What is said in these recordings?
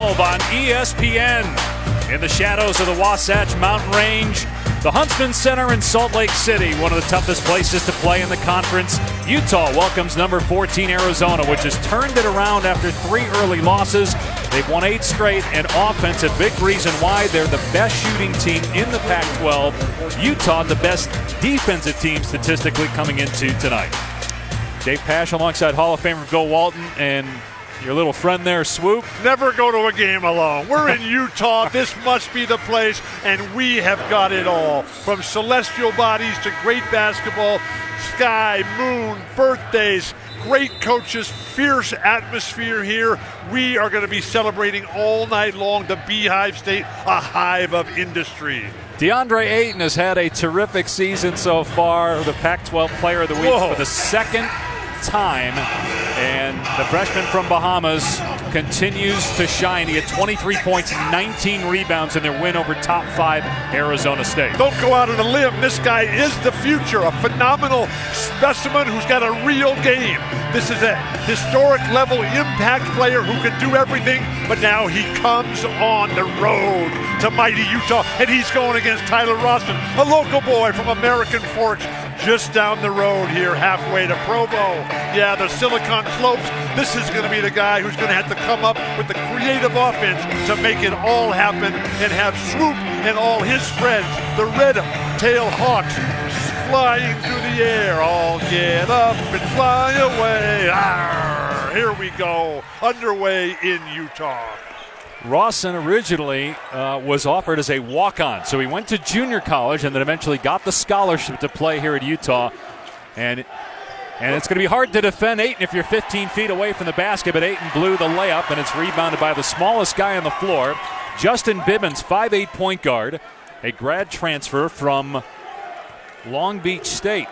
On ESPN, in the shadows of the Wasatch Mountain Range, the Huntsman Center in Salt Lake City, one of the toughest places to play in the conference. Utah welcomes number 14 Arizona, which has turned it around after 3 early losses. They've won 8 straight, and offense, a big reason why they're the best shooting team in the Pac-12. Utah, the best defensive team statistically coming into tonight. Dave Pasch alongside Hall of Famer Bill Walton and your little friend there, Swoop. Never go to a game alone. We're in Utah. This must be the place, and we have got it all. From celestial bodies to great basketball, sky, moon, birthdays, great coaches, fierce atmosphere here. We are going to be celebrating all night long. The Beehive State, a hive of industry. DeAndre Ayton has had a terrific season so far, the Pac-12 Player of the Week for the second time, and the freshman from Bahamas continues to shine. He had 23 points, 19 rebounds in their win over top 5 Arizona State. Don't go out on a limb. This guy is the future, a phenomenal specimen who's got a real game. This is a historic level impact player who can do everything, but now he comes on the road to mighty Utah, and he's going against Tyler Rawson, a local boy from American Forks, just down the road here, halfway to Provo. Yeah, the Silicon Slopes. This is going to be the guy who's going to have to come up with the creative offense to make it all happen and have Swoop and all his friends, the red-tailed Hawks, flying through the air. All get up and fly away. Arr, here we go, underway in Utah. Rawson originally was offered as a walk-on, so he went to junior college and then eventually got the scholarship to play here at Utah. And it's going to be hard to defend Ayton if you're 15 feet away from the basket, but Ayton blew the layup, and it's rebounded by the smallest guy on the floor, Justin Bibbins, 5'8" point guard, a grad transfer from Long Beach State.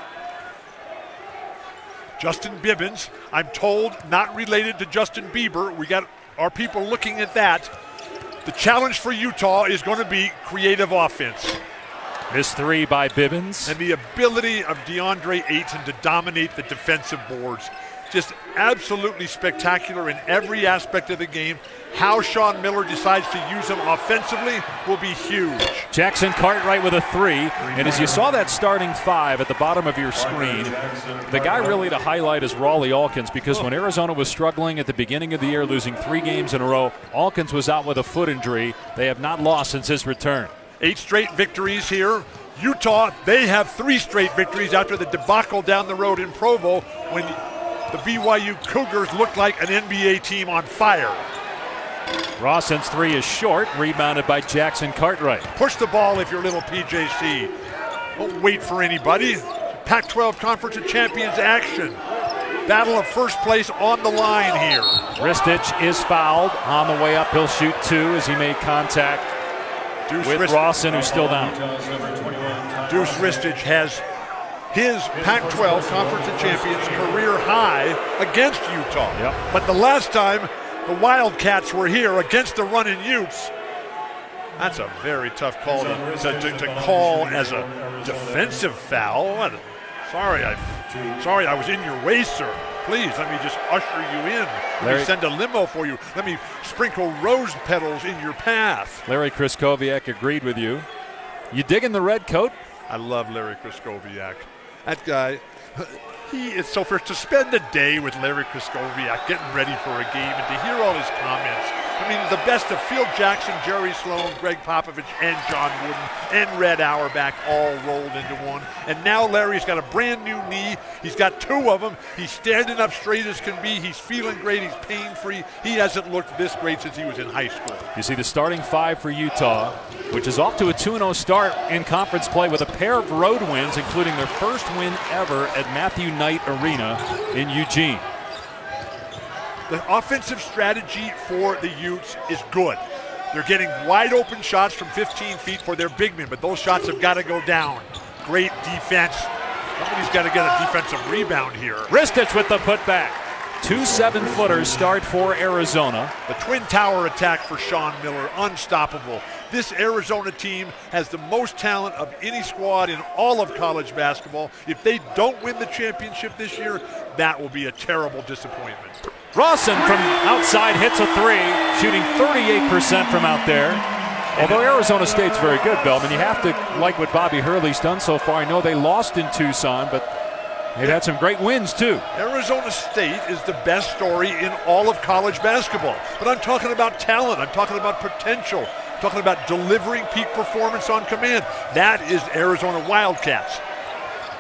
Justin Bibbins, I'm told, not related to Justin Bieber. We got our people looking at that. The challenge for Utah is going to be creative offense. Missed 3 by Bibbins. And the ability of DeAndre Ayton to dominate the defensive boards. Just absolutely spectacular in every aspect of the game. How Sean Miller decides to use him offensively will be huge. Jackson Cartwright with a 3. And as you saw that starting 5 at the bottom of your screen, the guy really to highlight is Rawle Alkins, because when Arizona was struggling at the beginning of the year, losing 3 games in a row, Alkins was out with a foot injury. They have not lost since his return. 8 straight victories here. Utah, they have 3 straight victories after the debacle down the road in Provo when the BYU Cougars looked like an NBA team on fire. Rawson's 3 is short, rebounded by Jackson Cartwright. Push the ball if you're little PJC. Don't wait for anybody. Pac-12 Conference of Champions action. Battle of first place on the line here. Ristich is fouled. On the way up, he'll shoot 2 as he made contact with Rawson, who's still down. Deuce Ristich has his Pac-12 Conference of Champions career high against Utah. Yep. But the last time the Wildcats were here against the running Utes, that's a very tough call to call as a defensive foul. Sorry, I was in your way, sir. Please, let me just usher you in. Let me send a limo for you. Let me sprinkle rose petals in your path. Larry Kraskowiak agreed with you. You digging the red coat? I love Larry Kraskowiak. That guy, he is so for to spend a day with Larry Kraskowiak getting ready for a game and to hear all his comments. I mean, the best of Phil Jackson, Jerry Sloan, Greg Popovich, and John Wooden, and Red Auerbach all rolled into one. And now Larry's got a brand new knee. He's got 2 of them. He's standing up straight as can be. He's feeling great. He's pain-free. He hasn't looked this great since he was in high school. You see the starting 5 for Utah, which is off to a 2-0 start in conference play with a pair of road wins, including their first win ever at Matthew Knight Arena in Eugene. The offensive strategy for the Utes is good. They're getting wide open shots from 15 feet for their big men, but those shots have got to go down. Great defense. Somebody's got to get a defensive rebound here. Ristich with the putback. 2 7-footers start for Arizona. The Twin Tower attack for Sean Miller, unstoppable. This Arizona team has the most talent of any squad in all of college basketball. If they don't win the championship this year, that will be a terrible disappointment. Rawson from outside hits a three, shooting 38% from out there. Although Arizona State's very good, Bellman, you have to like what Bobby Hurley's done so far. I know they lost in Tucson, but they've had some great wins, too. Arizona State is the best story in all of college basketball. But I'm talking about talent. I'm talking about potential. I'm talking about delivering peak performance on command. That is Arizona Wildcats.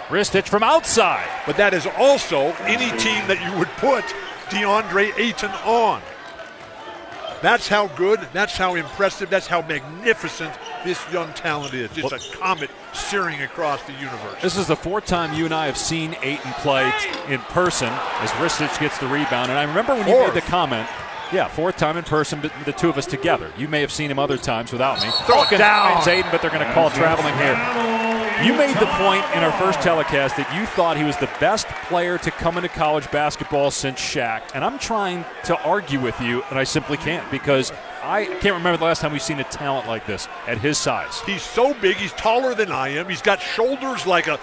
Ristich from outside. But that is also any team that you would put DeAndre Ayton on. That's how good, that's how impressive, that's how magnificent this young talent is. It's a comet searing across the universe. This is the fourth time you and I have seen Ayton play in person as Ristich gets the rebound. And I remember when you made the comment, fourth time in person, but the two of us together. You may have seen him other times without me. Throw it down. Ayton, but they're going to call traveling here. You made the point in our first telecast that you thought he was the best player to come into college basketball since Shaq. And I'm trying to argue with you, and I simply can't, because I can't remember the last time we've seen a talent like this at his size. He's so big. He's taller than I am. He's got shoulders like a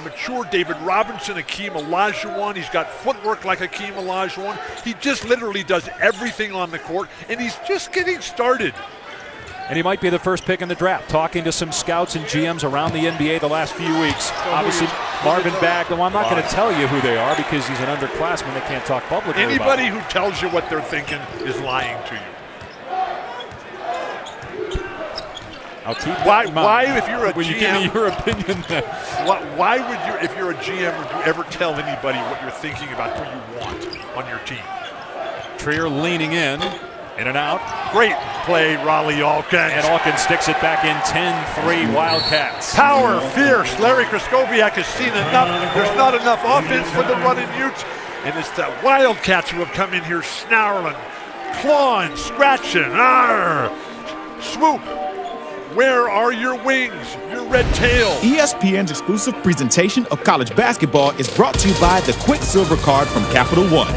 mature David Robinson, Akeem Olajuwon. He's got footwork like Akeem Olajuwon. He just literally does everything on the court, and he's just getting started. And he might be the first pick in the draft. Talking to some scouts and GMs around the NBA the last few weeks. Obviously, Marvin Bagley. Well, I'm not going to tell you who they are because he's an underclassman. They can't talk publicly about it. Anybody who tells you what they're thinking is lying to you. I'll keep why, if you're a when GM, you give me your opinion, then why would you, if you're a GM, would you ever tell anybody what you're thinking about who you want on your team? Trier leaning in and out. Great play, Raleigh Alkins. And Alkins sticks it back in 10-3 Wildcats. Power, fierce. Larry Kraskowiak has seen enough. There's not enough offense for the running Utes. And it's the Wildcats who have come in here snarling, clawing, scratching. Arr! Swoop. Where are your wings, your red tail? ESPN's exclusive presentation of college basketball is brought to you by the Quicksilver Card from Capital One.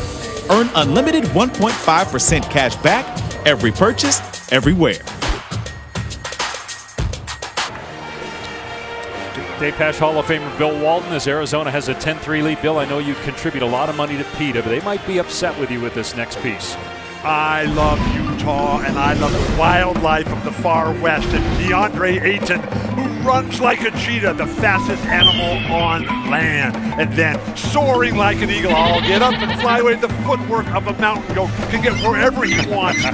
Earn unlimited 1.5% cash back every purchase, everywhere. Dave Pasch Hall of Famer Bill Walton, as Arizona has a 10-3 lead. Bill, I know you contribute a lot of money to PETA, but they might be upset with you with this next piece. I love Utah, and I love the wildlife of the far west, and DeAndre Ayton, who runs like a cheetah, the fastest animal on land, and then soaring like an eagle. I'll get up and fly away. The footwork of a mountain goat can get wherever he wants.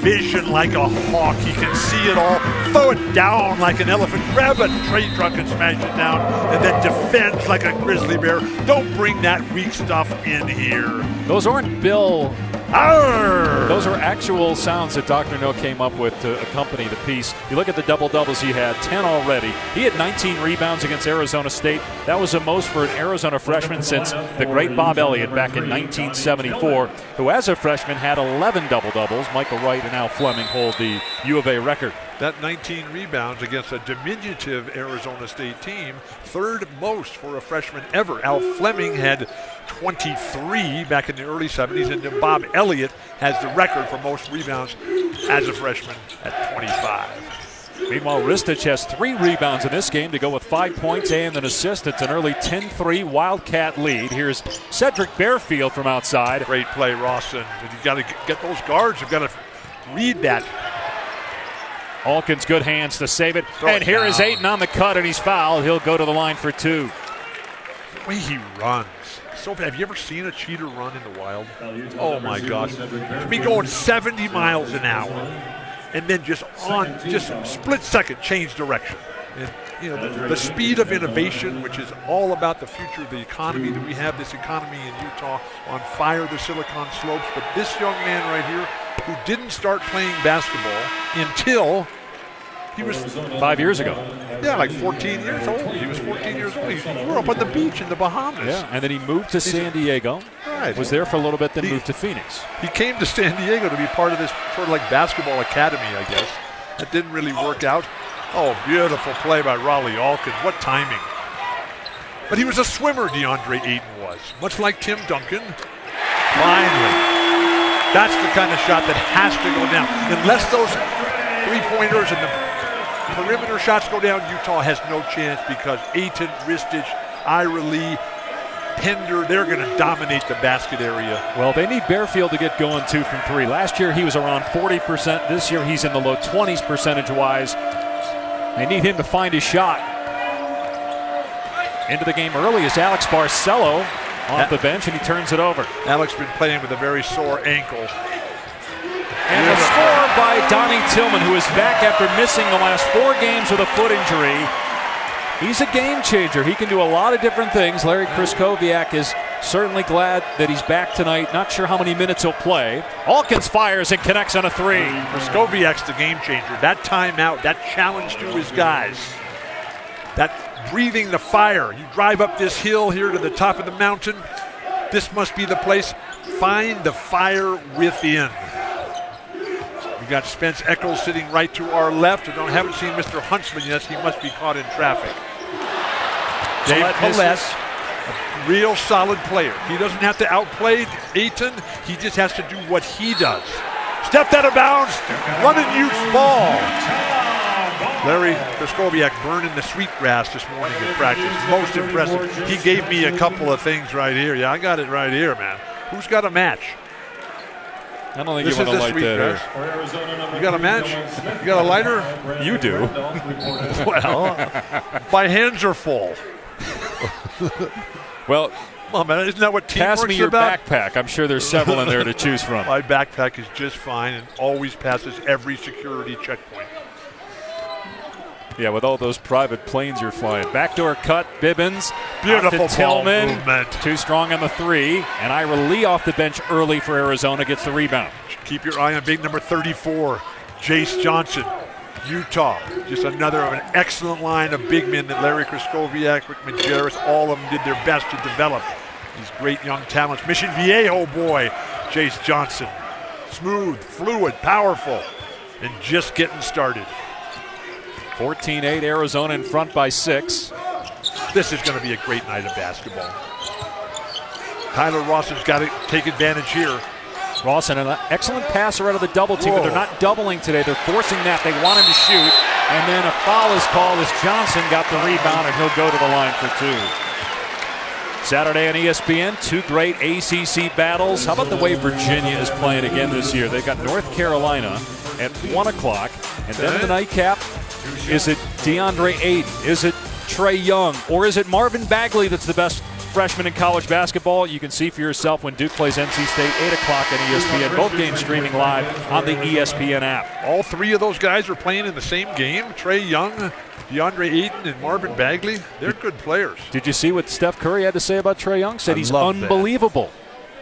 Vision like a hawk. He can see it all. Throw it down like an elephant. Grab a tree trunk and smash it down, and then defend like a grizzly bear. Don't bring that weak stuff in here. Those aren't Bill. Arr! Those are actual sounds that Dr. No came up with to accompany the piece. You look at the double-doubles he had, 10 already. He had 19 rebounds against Arizona State. That was the most for an Arizona freshman since the great Bob Elliott back in 1974, who as a freshman had 11 double-doubles. Michael Wright and Al Fleming hold the U of A record. That 19 rebounds against a diminutive Arizona State team, third most for a freshman ever. Al Fleming had 23 back in the early 70s, and then Bob Elliott has the record for most rebounds as a freshman at 25. Meanwhile, Ristich has 3 rebounds in this game to go with 5 points and an assist. It's an early 10-3 Wildcat lead. Here's Cedric Bearfield from outside. Great play, Rawson. You've got to get those guards. You've got to read that. Alkins, good hands to save it. And here is Ayton on the cut, and he's fouled. He'll go to the line for 2. The way he runs. So, have you ever seen a cheater run in the wild? Oh my gosh. Be going 70 miles an hour and then just split second change direction. And, you know, the speed of innovation, which is all about the future of the economy, that we have this economy in Utah on fire, the Silicon Slopes. But this young man right here, who didn't start playing basketball until he was 5 years ago. Yeah, like 14 years old. He was 14 years old. He grew up on the beach in the Bahamas. Yeah, and then he moved to San Diego. Right. Was there for a little bit, then moved to Phoenix. He came to San Diego to be part of this sort of like basketball academy, I guess. That didn't really work out. Oh, beautiful play by Raleigh Alkins. What timing. But he was a swimmer, DeAndre Ayton was. Much like Tim Duncan. Finally. That's the kind of shot that has to go down. Unless those three-pointers and the perimeter shots go down, Utah has no chance because Ayton, Ristich, Ira Lee, Pender, they're going to dominate the basket area. Well, they need Bearfield to get going 2 from 3. Last year he was around 40%. This year he's in the low 20s percentage-wise. They need him to find his shot. Into the game early is Alex Barcelo off the bench, and he turns it over. Alex been playing with a very sore ankle. And a score by Donnie Tillman, who is back after missing the last 4 games with a foot injury. He's a game changer. He can do a lot of different things. Larry Kryskowiak is certainly glad that he's back tonight. Not sure how many minutes he'll play. Alkins fires and connects on a 3. Kryskowiak's the game changer. That timeout, that challenge to his guys, that breathing the fire. You drive up this hill here to the top of the mountain. This must be the place. Find the fire within. We got Spence Eccles sitting right to our left. I haven't seen Mr. Huntsman yet. He must be caught in traffic. Dave Collette, a real solid player. He doesn't have to outplay Ayton. He just has to do what he does. Stepped out of bounds, running youth ball. Larry Kryskowiak burning the sweetgrass this morning in practice. Most impressive. He gave me a couple of things right here. Yeah, I got it right here, man. Who's got a match? I don't think you want to light that here. You got a match? You got a lighter? You do. Well, my hands are full. Well, come on, man. Isn't that what teamwork's pass me your about? backpack. I'm sure there's several in there to choose from. My backpack is just fine and always passes every security checkpoint. Yeah, with all those private planes you're flying. Backdoor cut, Bibbins. Beautiful Tillman. ball movement. Too strong on the 3. And Ira Lee off the bench early for Arizona gets the rebound. Keep your eye on big number 34, Jace Johnson, Utah. Just another of an excellent line of big men that Larry Kryskowiak, Rick Majerus, all of them did their best to develop. These great young talents. Mission Viejo boy, Jace Johnson. Smooth, fluid, powerful, and just getting started. 14-8, Arizona in front by 6. This is going to be a great night of basketball. Tyler Ross has got to take advantage here. Ross and an excellent passer out of the double team, but they're not doubling today. They're forcing that. They want him to shoot. And then a foul is called as Johnson got the rebound, and he'll go to the line for 2. Saturday on ESPN, 2 great ACC battles. How about the way Virginia is playing again this year? They've got North Carolina at 1 o'clock. And then in the nightcap, is it DeAndre Ayton? Is it Trae Young? Or is it Marvin Bagley that's the best freshman in college basketball? You can see for yourself when Duke plays NC State, 8 o'clock on ESPN. Both games streaming live on the ESPN app. All 3 of those guys are playing in the same game. Trae Young, DeAndre Ayton, and Marvin Bagley. They're good players. Did you see what Steph Curry had to say about Trae Young? Said he's unbelievable.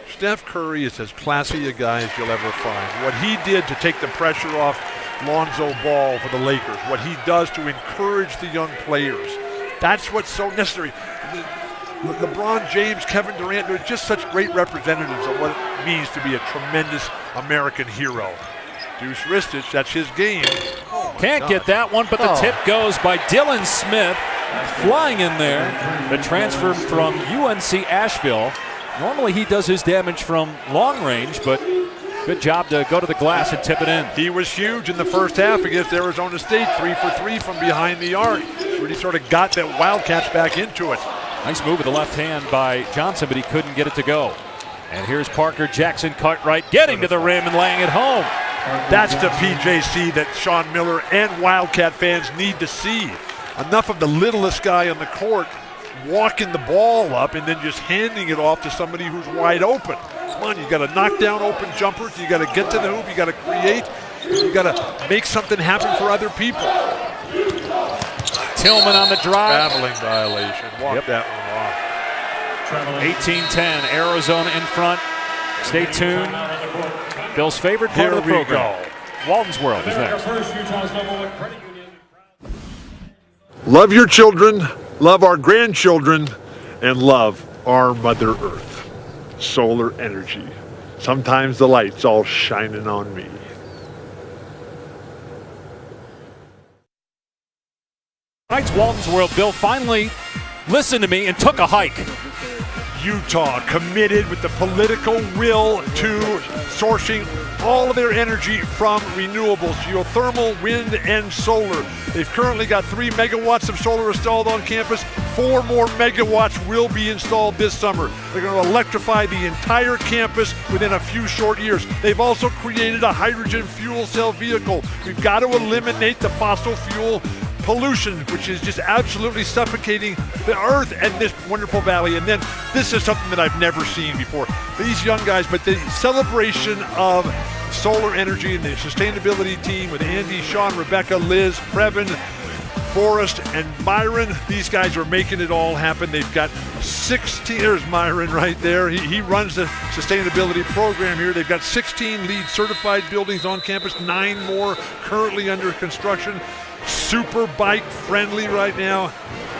That. Steph Curry is as classy a guy as you'll ever find. What he did to take the pressure off Lonzo Ball for the Lakers, what he does to encourage the young players, that's what's so necessary. LeBron James, Kevin Durant, they're just such great representatives of what it means to be a tremendous American hero. Deuce Ristich, that's his game. Can't get that one, but the tip goes by Dylan Smith, flying in there. The transfer from UNC Asheville. Normally he does his damage from long range, but good job to go to the glass and tip it in. He was huge in the first half against Arizona State, 3 for 3 from behind the arc. Really sort of got that Wildcats back into it. Nice move with the left hand by Johnson, but he couldn't get it to go. And here's Parker Jackson, Cartwright, getting to the rim and laying it home. That's the PJC that Sean Miller and Wildcat fans need to see. Enough of the littlest guy on the court walking the ball up and then just handing it off to somebody who's wide open. Come on, you got to knock down open jumpers, you got to get to the hoop, you got to create, you got to make something happen for other people. Tillman on the drive. Traveling violation. Walk that one off. 18-10, Arizona in front. Stay tuned. Bill's favorite part of the program. Walton's World is next. Love your children, love our grandchildren, and love our Mother Earth. Solar energy. Sometimes the light's all shining on me. Tonight's Walton's World. Bill finally listened to me and took a hike. Utah committed with the political will to sourcing all of their energy from renewables, geothermal, wind, and solar. They've currently got 3 megawatts of solar installed on campus. 4 more megawatts will be installed this summer. They're going to electrify the entire campus within a few short years. They've also created a hydrogen fuel cell vehicle. We've got to eliminate the fossil fuel pollution, which is just absolutely suffocating the earth and this wonderful valley. And then this is something that I've never seen before. These young guys, but the celebration of solar energy and the sustainability team with Andy, Sean, Rebecca, Liz, Previn, Forrest, and Myron. These guys are making it all happen. They've got 16, there's Myron right there. He runs the sustainability program here. They've got 16 LEED certified buildings on campus, 9 more currently under construction. Super bike friendly right now.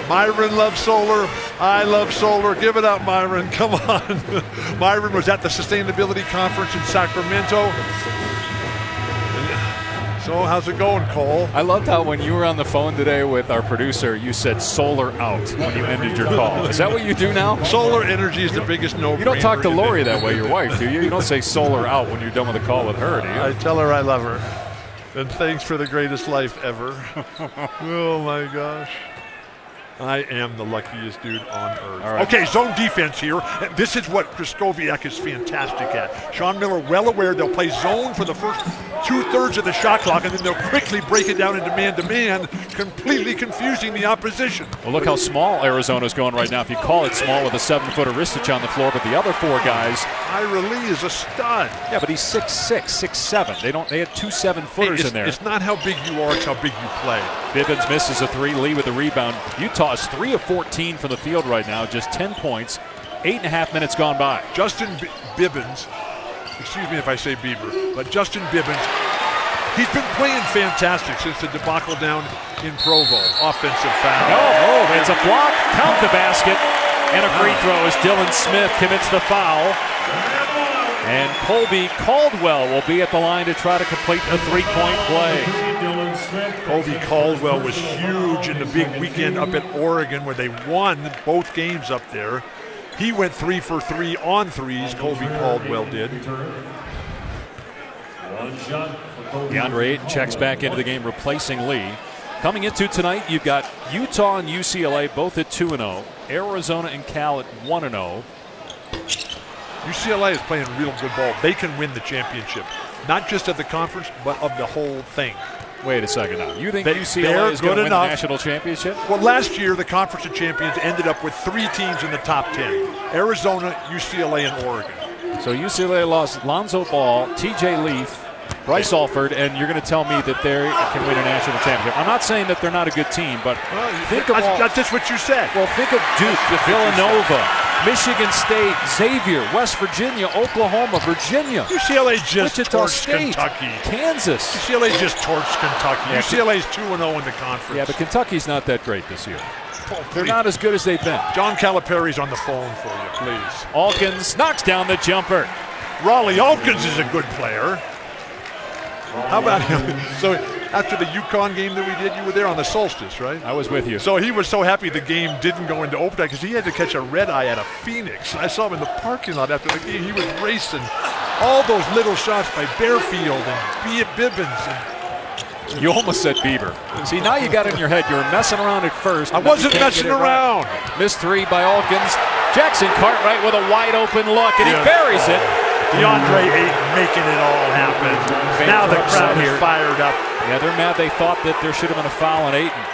Myron loves solar. I love solar. Give it up, Myron. Come on. Myron was at the sustainability conference in Sacramento. So how's it going, Cole? I loved how when you were on the phone today with our producer, you said solar out when you ended your call. Is that what you do now? Solar energy is the biggest no-brainer. You don't talk to Lori that way, your wife, do you? You don't say solar out when you're done with a call with her, do you? I tell her I love her. And thanks for the greatest life ever. Oh my gosh. I am the luckiest dude on earth. All right. Okay, zone defense here. This is what Kraskowiak is fantastic at. Sean Miller well aware they'll play zone for the first 2/3 of the shot clock, and then they'll quickly break it down into man-to-man, completely confusing the opposition. Well, look how small Arizona's going right now. If you call it small with a 7-footer Ristich on the floor, but the other 4 guys. Ira Lee is a stud. Yeah, but he's 6'6", 6'7". They had 2 7-footers in there. It's not how big you are, it's how big you play. Bibbins misses a 3, Lee with the rebound. Utah is 3 of 14 from the field right now, just 10 points, 8.5 minutes gone by. Justin Bibbins, excuse me if I say Bieber, but Justin Bibbins, he's been playing fantastic since the debacle down in Provo. Offensive foul. Oh, it's a block, count the basket, and a free throw as Dylan Smith commits the foul. And Colby Caldwell will be at the line to try to complete a 3-point play. Colby Caldwell was huge in the big weekend up at Oregon where they won both games up there. He went 3 for 3 on threes, Colby Caldwell did. DeAndre Ayton checks back into the game, replacing Lee. Coming into tonight, you've got Utah and UCLA both at 2-0. Arizona and Cal at 1-0. UCLA is playing real good ball. They can win the championship, not just of the conference, but of the whole thing. Wait a second now. You think UCLA is going to win the national championship? Well, last year, the Conference of Champions ended up with 3 teams in the top 10. Arizona, UCLA, and Oregon. So UCLA lost Lonzo Ball, TJ Leaf, Bryce Alford, and you're going to tell me that they can win a national championship. I'm not saying that they're not a good team, but that's just what you said. Well, think of Duke, Villanova, Michigan State, Xavier, West Virginia, Oklahoma, Virginia. UCLA just torched State, Kentucky. Kansas. UCLA just torched Kentucky. Yeah, UCLA's 2-0 in the conference. Yeah, but Kentucky's not that great this year. They're not as good as they've been. John Calipari's on the phone for you, please. Alkins knocks down the jumper. Raleigh Alkins is a good player. How about him? So after the UConn game that we did, you were there on the solstice, right? I was with you. So he was so happy the game didn't go into overtime because he had to catch a red eye out of Phoenix. I saw him in the parking lot after the game. He was racing all those little shots by Bearfield and Bibbins. And you almost said Bieber. See, now you got it in your head. You were messing around at first. I wasn't messing around. Right. Missed 3 by Alkins. Jackson Cartwright with a wide open look, and he buries it. DeAndre Ayton making it all happen. Now the crowd is fired up. Yeah, they're mad. They thought that there should have been a foul on Ayton.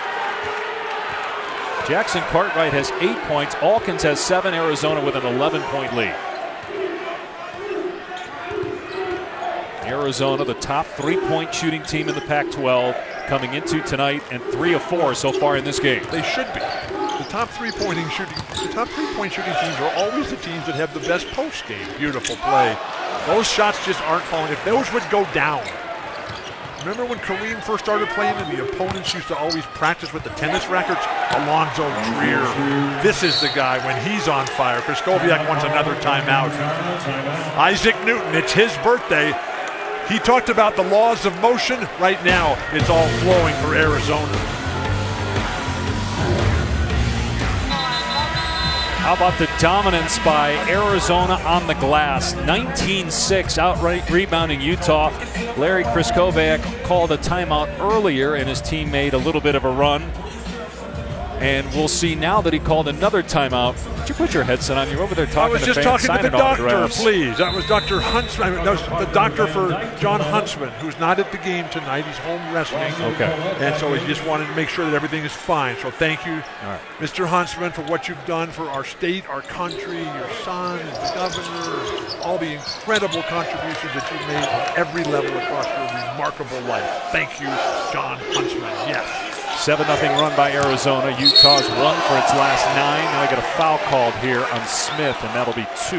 Jackson Cartwright has 8 points. Alkins has 7. Arizona with an 11-point lead. Arizona, the top 3-point shooting team in the Pac-12, coming into tonight, and 3 of 4 so far in this game. They should be. The top 3-point shooting teams are always the teams that have the best post game. Beautiful play. Those shots just aren't falling. If those would go down. Remember when Kareem first started playing and the opponents used to always practice with the tennis rackets? Alonzo Trier. This is the guy when he's on fire. Kraskowiak wants another timeout. Isaac Newton, it's his birthday. He talked about the laws of motion. Right now, it's all flowing for Arizona. How about the dominance by Arizona on the glass? 19-6, outright rebounding Utah. Larry Kriskoviak called a timeout earlier, and his team made a little bit of a run. And we'll see now that he called another timeout. Would you put your headset on? You're over there talking to fans. I was just talking to the doctor, autographs. please. That was Dr. Huntsman. That was the doctor for John Huntsman, who's not at the game tonight. He's home resting. Okay. And so he just wanted to make sure that everything is fine. So thank you, Mr. Huntsman, for what you've done for our state, our country, your son, the governor, all the incredible contributions that you've made on every level across your remarkable life. Thank you, John Huntsman. Yes. 7-0 run by Arizona. Utah's won for its last 9. Now they got a foul called here on Smith, and that'll be 2.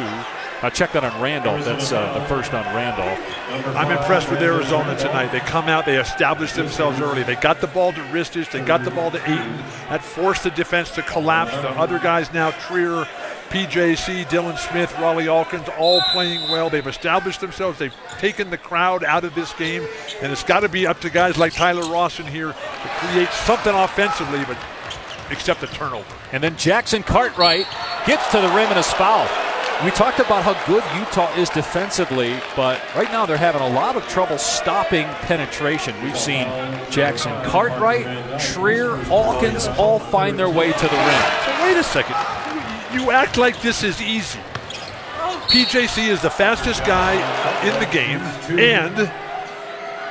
Now check that on Randolph. That's the first on Randolph. I'm impressed with Arizona tonight. They come out, they established themselves early. They got the ball to Ristis, they got the ball to Ayton. That forced the defense to collapse. The other guys now, Trier, PJC, Dylan Smith, Raleigh Alkins, all playing well. They've established themselves. They've taken the crowd out of this game, and it's got to be up to guys like Tyler Rawson here to create something offensively, but except a turnover. And then Jackson Cartwright gets to the rim and is fouled. We talked about how good Utah is defensively, but right now they're having a lot of trouble stopping penetration. We've seen Jackson Cartwright, Trier, Alkins all find their way to the rim. So wait a second. You act like this is easy. PJC is the fastest guy in the game, and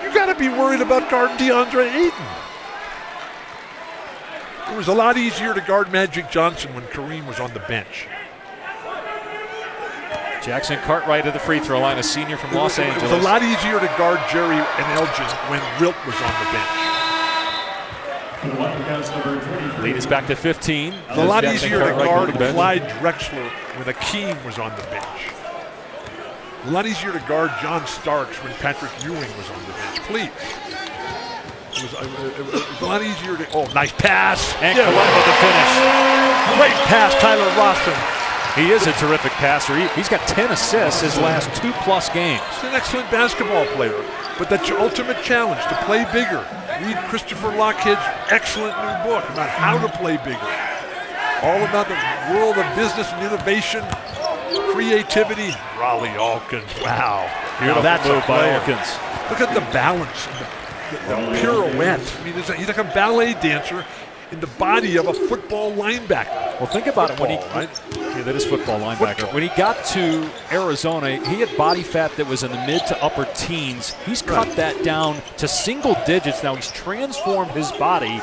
you got to be worried about guarding DeAndre Ayton. It was a lot easier to guard Magic Johnson when Kareem was on the bench. Jackson Cartwright at the free throw line, a senior from Los Angeles. It was a lot easier to guard Jerry and Elgin when Wilt was on the bench. Lead is back to 15. It's a lot easier to guard Clyde Drexler when Akeem was on the bench. A lot easier to guard John Starks when Patrick Ewing was on the bench. Please. It was a lot easier to. Oh, nice pass. And Colombo to finish. Great pass, Tyler Rawson. He is a terrific passer. He's got 10 assists his last 2+ games. He's an excellent basketball player, but that's your ultimate challenge, to play bigger. Read Christopher Lockheed's excellent new book about how to play bigger. All about the world of business and innovation, creativity. Raleigh Alkins, wow. Beautiful that's move a by player. Alkins. Look at the balance, the pirouette. I mean, he's like a ballet dancer in the body of a football linebacker. Well, think about football, it. Right? Yeah, that is football linebacker. Football. When he got to Arizona, he had body fat that was in the mid to upper teens. He's cut that down to single digits now. He's transformed his body,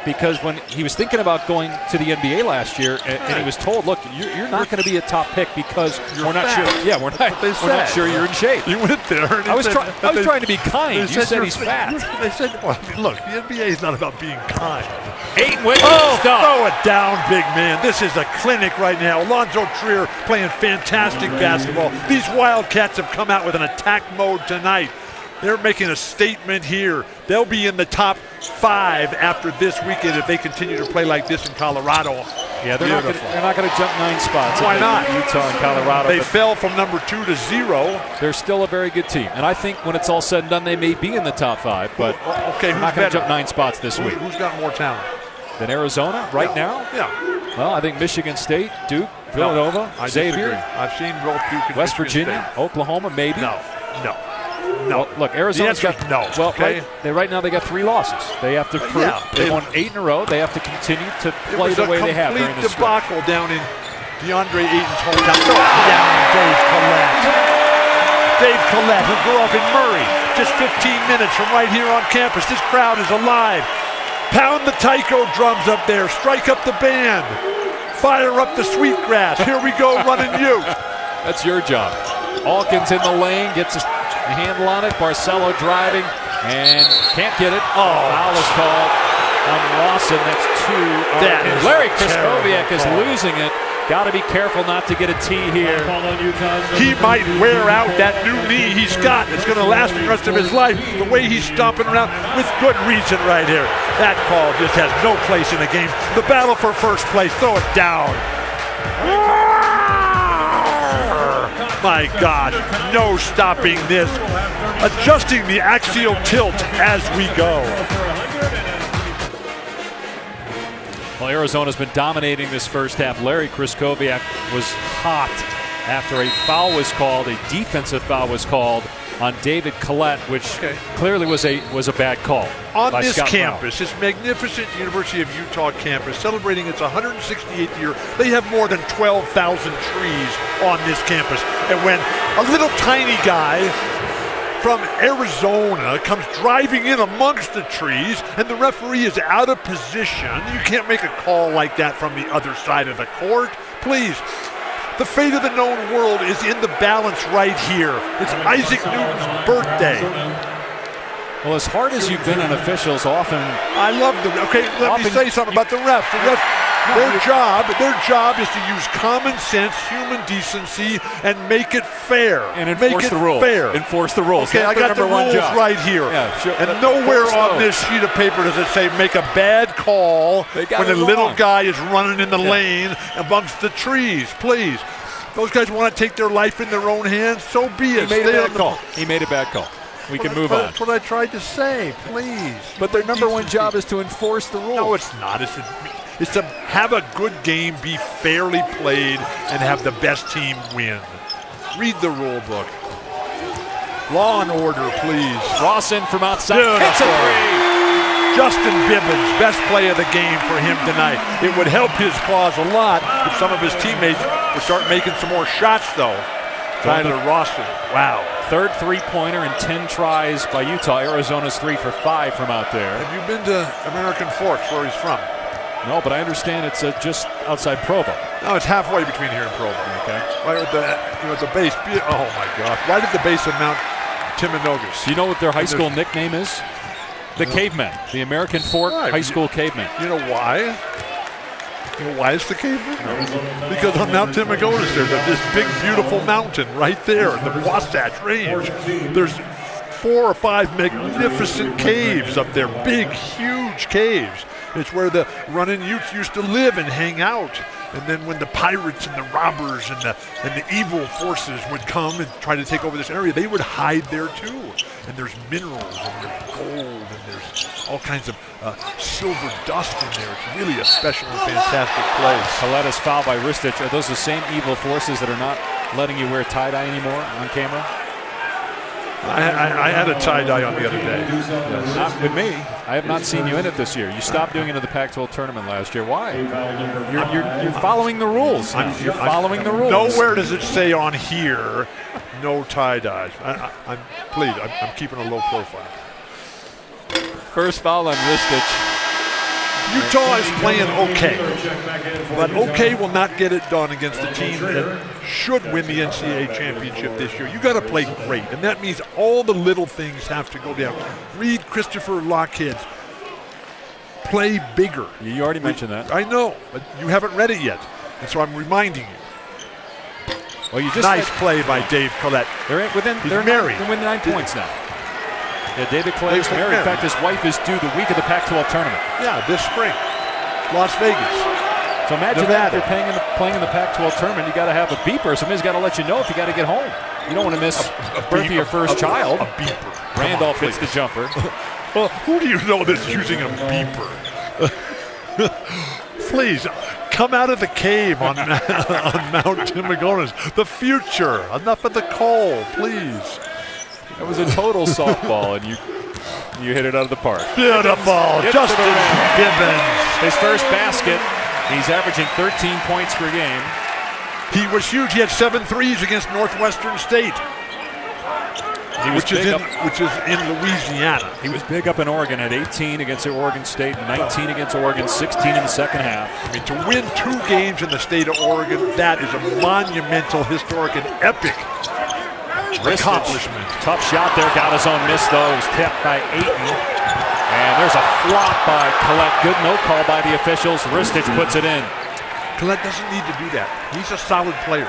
because when he was thinking about going to the NBA last year, and he was told, look, you're not going to be a top pick because we're not sure. Yeah, we're not sure you're in shape. You went there. And I was trying to be kind. You said he's fat. They said, well, look, the NBA is not about being kind. Ayton with throw it down, big man. This is a clinic right now. Alonzo Trier playing fantastic basketball. These Wildcats have come out with an attack mode tonight. They're making a statement here. They'll be in the top 5 after this weekend if they continue to play like this in Colorado. Yeah, they're not going to jump 9 spots. Why not? Utah and Colorado. They fell from number 2 to 0. They're still a very good team. And I think when it's all said and done, they may be in the top 5. But okay, they're not going to jump 9 spots this week. Who's got more talent? Than Arizona right now? Yeah. Well, I think Michigan State, Duke, Villanova, Xavier. I've seen both Duke and West Michigan Virginia, State. Oklahoma, maybe. No. Well, look, Arizona's got no. Well, okay. right now they got 3 losses. They have to prove they won 8 in a row. They have to continue to play the way they have during this stretch. It was a complete debacle down in DeAndre Ayton's hometown. Down Dave Collette. Dave Collette, who grew up in Murray, just 15 minutes from right here on campus. This crowd is alive. Pound the taiko drums up there. Strike up the band. Fire up the sweetgrass. Here we go, running you. That's your job. Alkins in the lane, gets a handle on it. Barcelo driving and can't get it. Foul is called on Rawson. That's 2. Larry Kriskoviak is losing it. Got to be careful not to get a tee here. He might wear out that new knee he's got. It's going to last the rest of his life. The way he's stomping around with good reason right here. That call just has no place in the game. The battle for first place. Throw it down. My God, no stopping this. Adjusting the axial tilt as we go. Well, Arizona's been dominating this first half. Larry Kryskowiak was hot after a foul was called, a defensive foul was called on David Collette, which clearly was a bad call. On this Scott campus, this magnificent University of Utah campus, celebrating its 168th year, they have more than 12,000 trees on this campus. And when a little tiny guy from Arizona comes driving in amongst the trees and the referee is out of position, you can't make a call like that from the other side of the court. Please. The fate of the known world is in the balance right here. It's Isaac Newton's birthday. Well, as hard as you've been on officials, often... I love them. Okay, let me say something about the refs. Their job is to use common sense, human decency, and make it fair. And enforce the rules. Fair. Enforce the rules. Okay, I got the rules right here. Yeah, sure. And nowhere on this sheet of paper does it say make a bad call when a little guy is running in the lane amongst the trees. Please. Those guys want to take their life in their own hands, so be it. He made a bad call. He made a bad call. We can move on. That's what I tried to say. Please. But their number one job is to enforce the rules. No, it's not. It's to have a good game, be fairly played, and have the best team win. Read the rule book. Law and order, please. Rawson from outside. Hits a three. Justin Bibbins, best play of the game for him tonight. It would help his cause a lot if some of his teammates would start making some more shots, though. Tyler Rawson, wow. Third three-pointer in 10 tries by Utah. Arizona's 3 for 5 from out there. Have you been to American Forks, where he's from? No, but I understand it's just outside Provo. No, it's halfway between here and Provo. Okay. Right at the base. Oh my gosh! Right at the base of Mount Timanogus. Do you know what their high school nickname is? The Cavemen. The American Fork High School Cavemen. You know why? You know why it's the Cavemen? Because on Mount Timanogus there's this big, beautiful mountain right there in the Wasatch Range. There's 4 or 5 magnificent caves up there. Big, huge caves. It's where the running Utes used to live and hang out. And then when the pirates and the robbers and the evil forces would come and try to take over this area, they would hide there too. And there's minerals and there's gold and there's all kinds of silver dust in there. It's really a special and fantastic place. Colette's fouled by Ristich. Are those the same evil forces that are not letting you wear tie-dye anymore on camera? I had a tie-dye on the other day. Yes. Not with me. I have not seen you in it this year. You stopped doing it in the Pac-12 tournament last year. Why? You're following the rules. You're following the rules. Nowhere does it say on here, no tie-dyes. I'm keeping a low profile. First foul on Ristich. Utah is playing okay, but okay will not get it done against a team that should win the NCAA championship this year. You got to play great, and that means all the little things have to go down. Read Christopher Lockheed's play bigger. You already mentioned that. I know, but you haven't read it yet, and so I'm reminding you. Well, you just nice play by Dave Collette. They're married. They're within 9 points now. Yeah, David Clay is married. In fact, his wife is due the week of the Pac-12 tournament. Yeah, this spring. Las Vegas. So imagine that. If you're playing in the Pac-12 tournament, you got to have a beeper. Somebody's got to let you know if you got to get home. You don't want to miss birth of your first child. A beeper. Randolph hits the jumper. Well, who do you know that's using a beeper? Please, come out of the cave on Mount Timanogus. The future. Enough of the coal, please. It was a total softball, and you hit it out of the park. Beautiful. Justin Bibbins. His first basket. He's averaging 13 points per game. He was huge. He had 7 threes against Northwestern State, which is in Louisiana. He was big up in Oregon at 18 against Oregon State, 19 against Oregon, 16 in the second half. I mean, to win 2 games in the state of Oregon, that is a monumental, historic, and epic accomplishment. Tough shot there. Got his own miss, though. It was tipped by Ayton. And there's a flop by Collette. Good no call by the officials. Ristich puts it in. Collette doesn't need to do that. He's a solid player.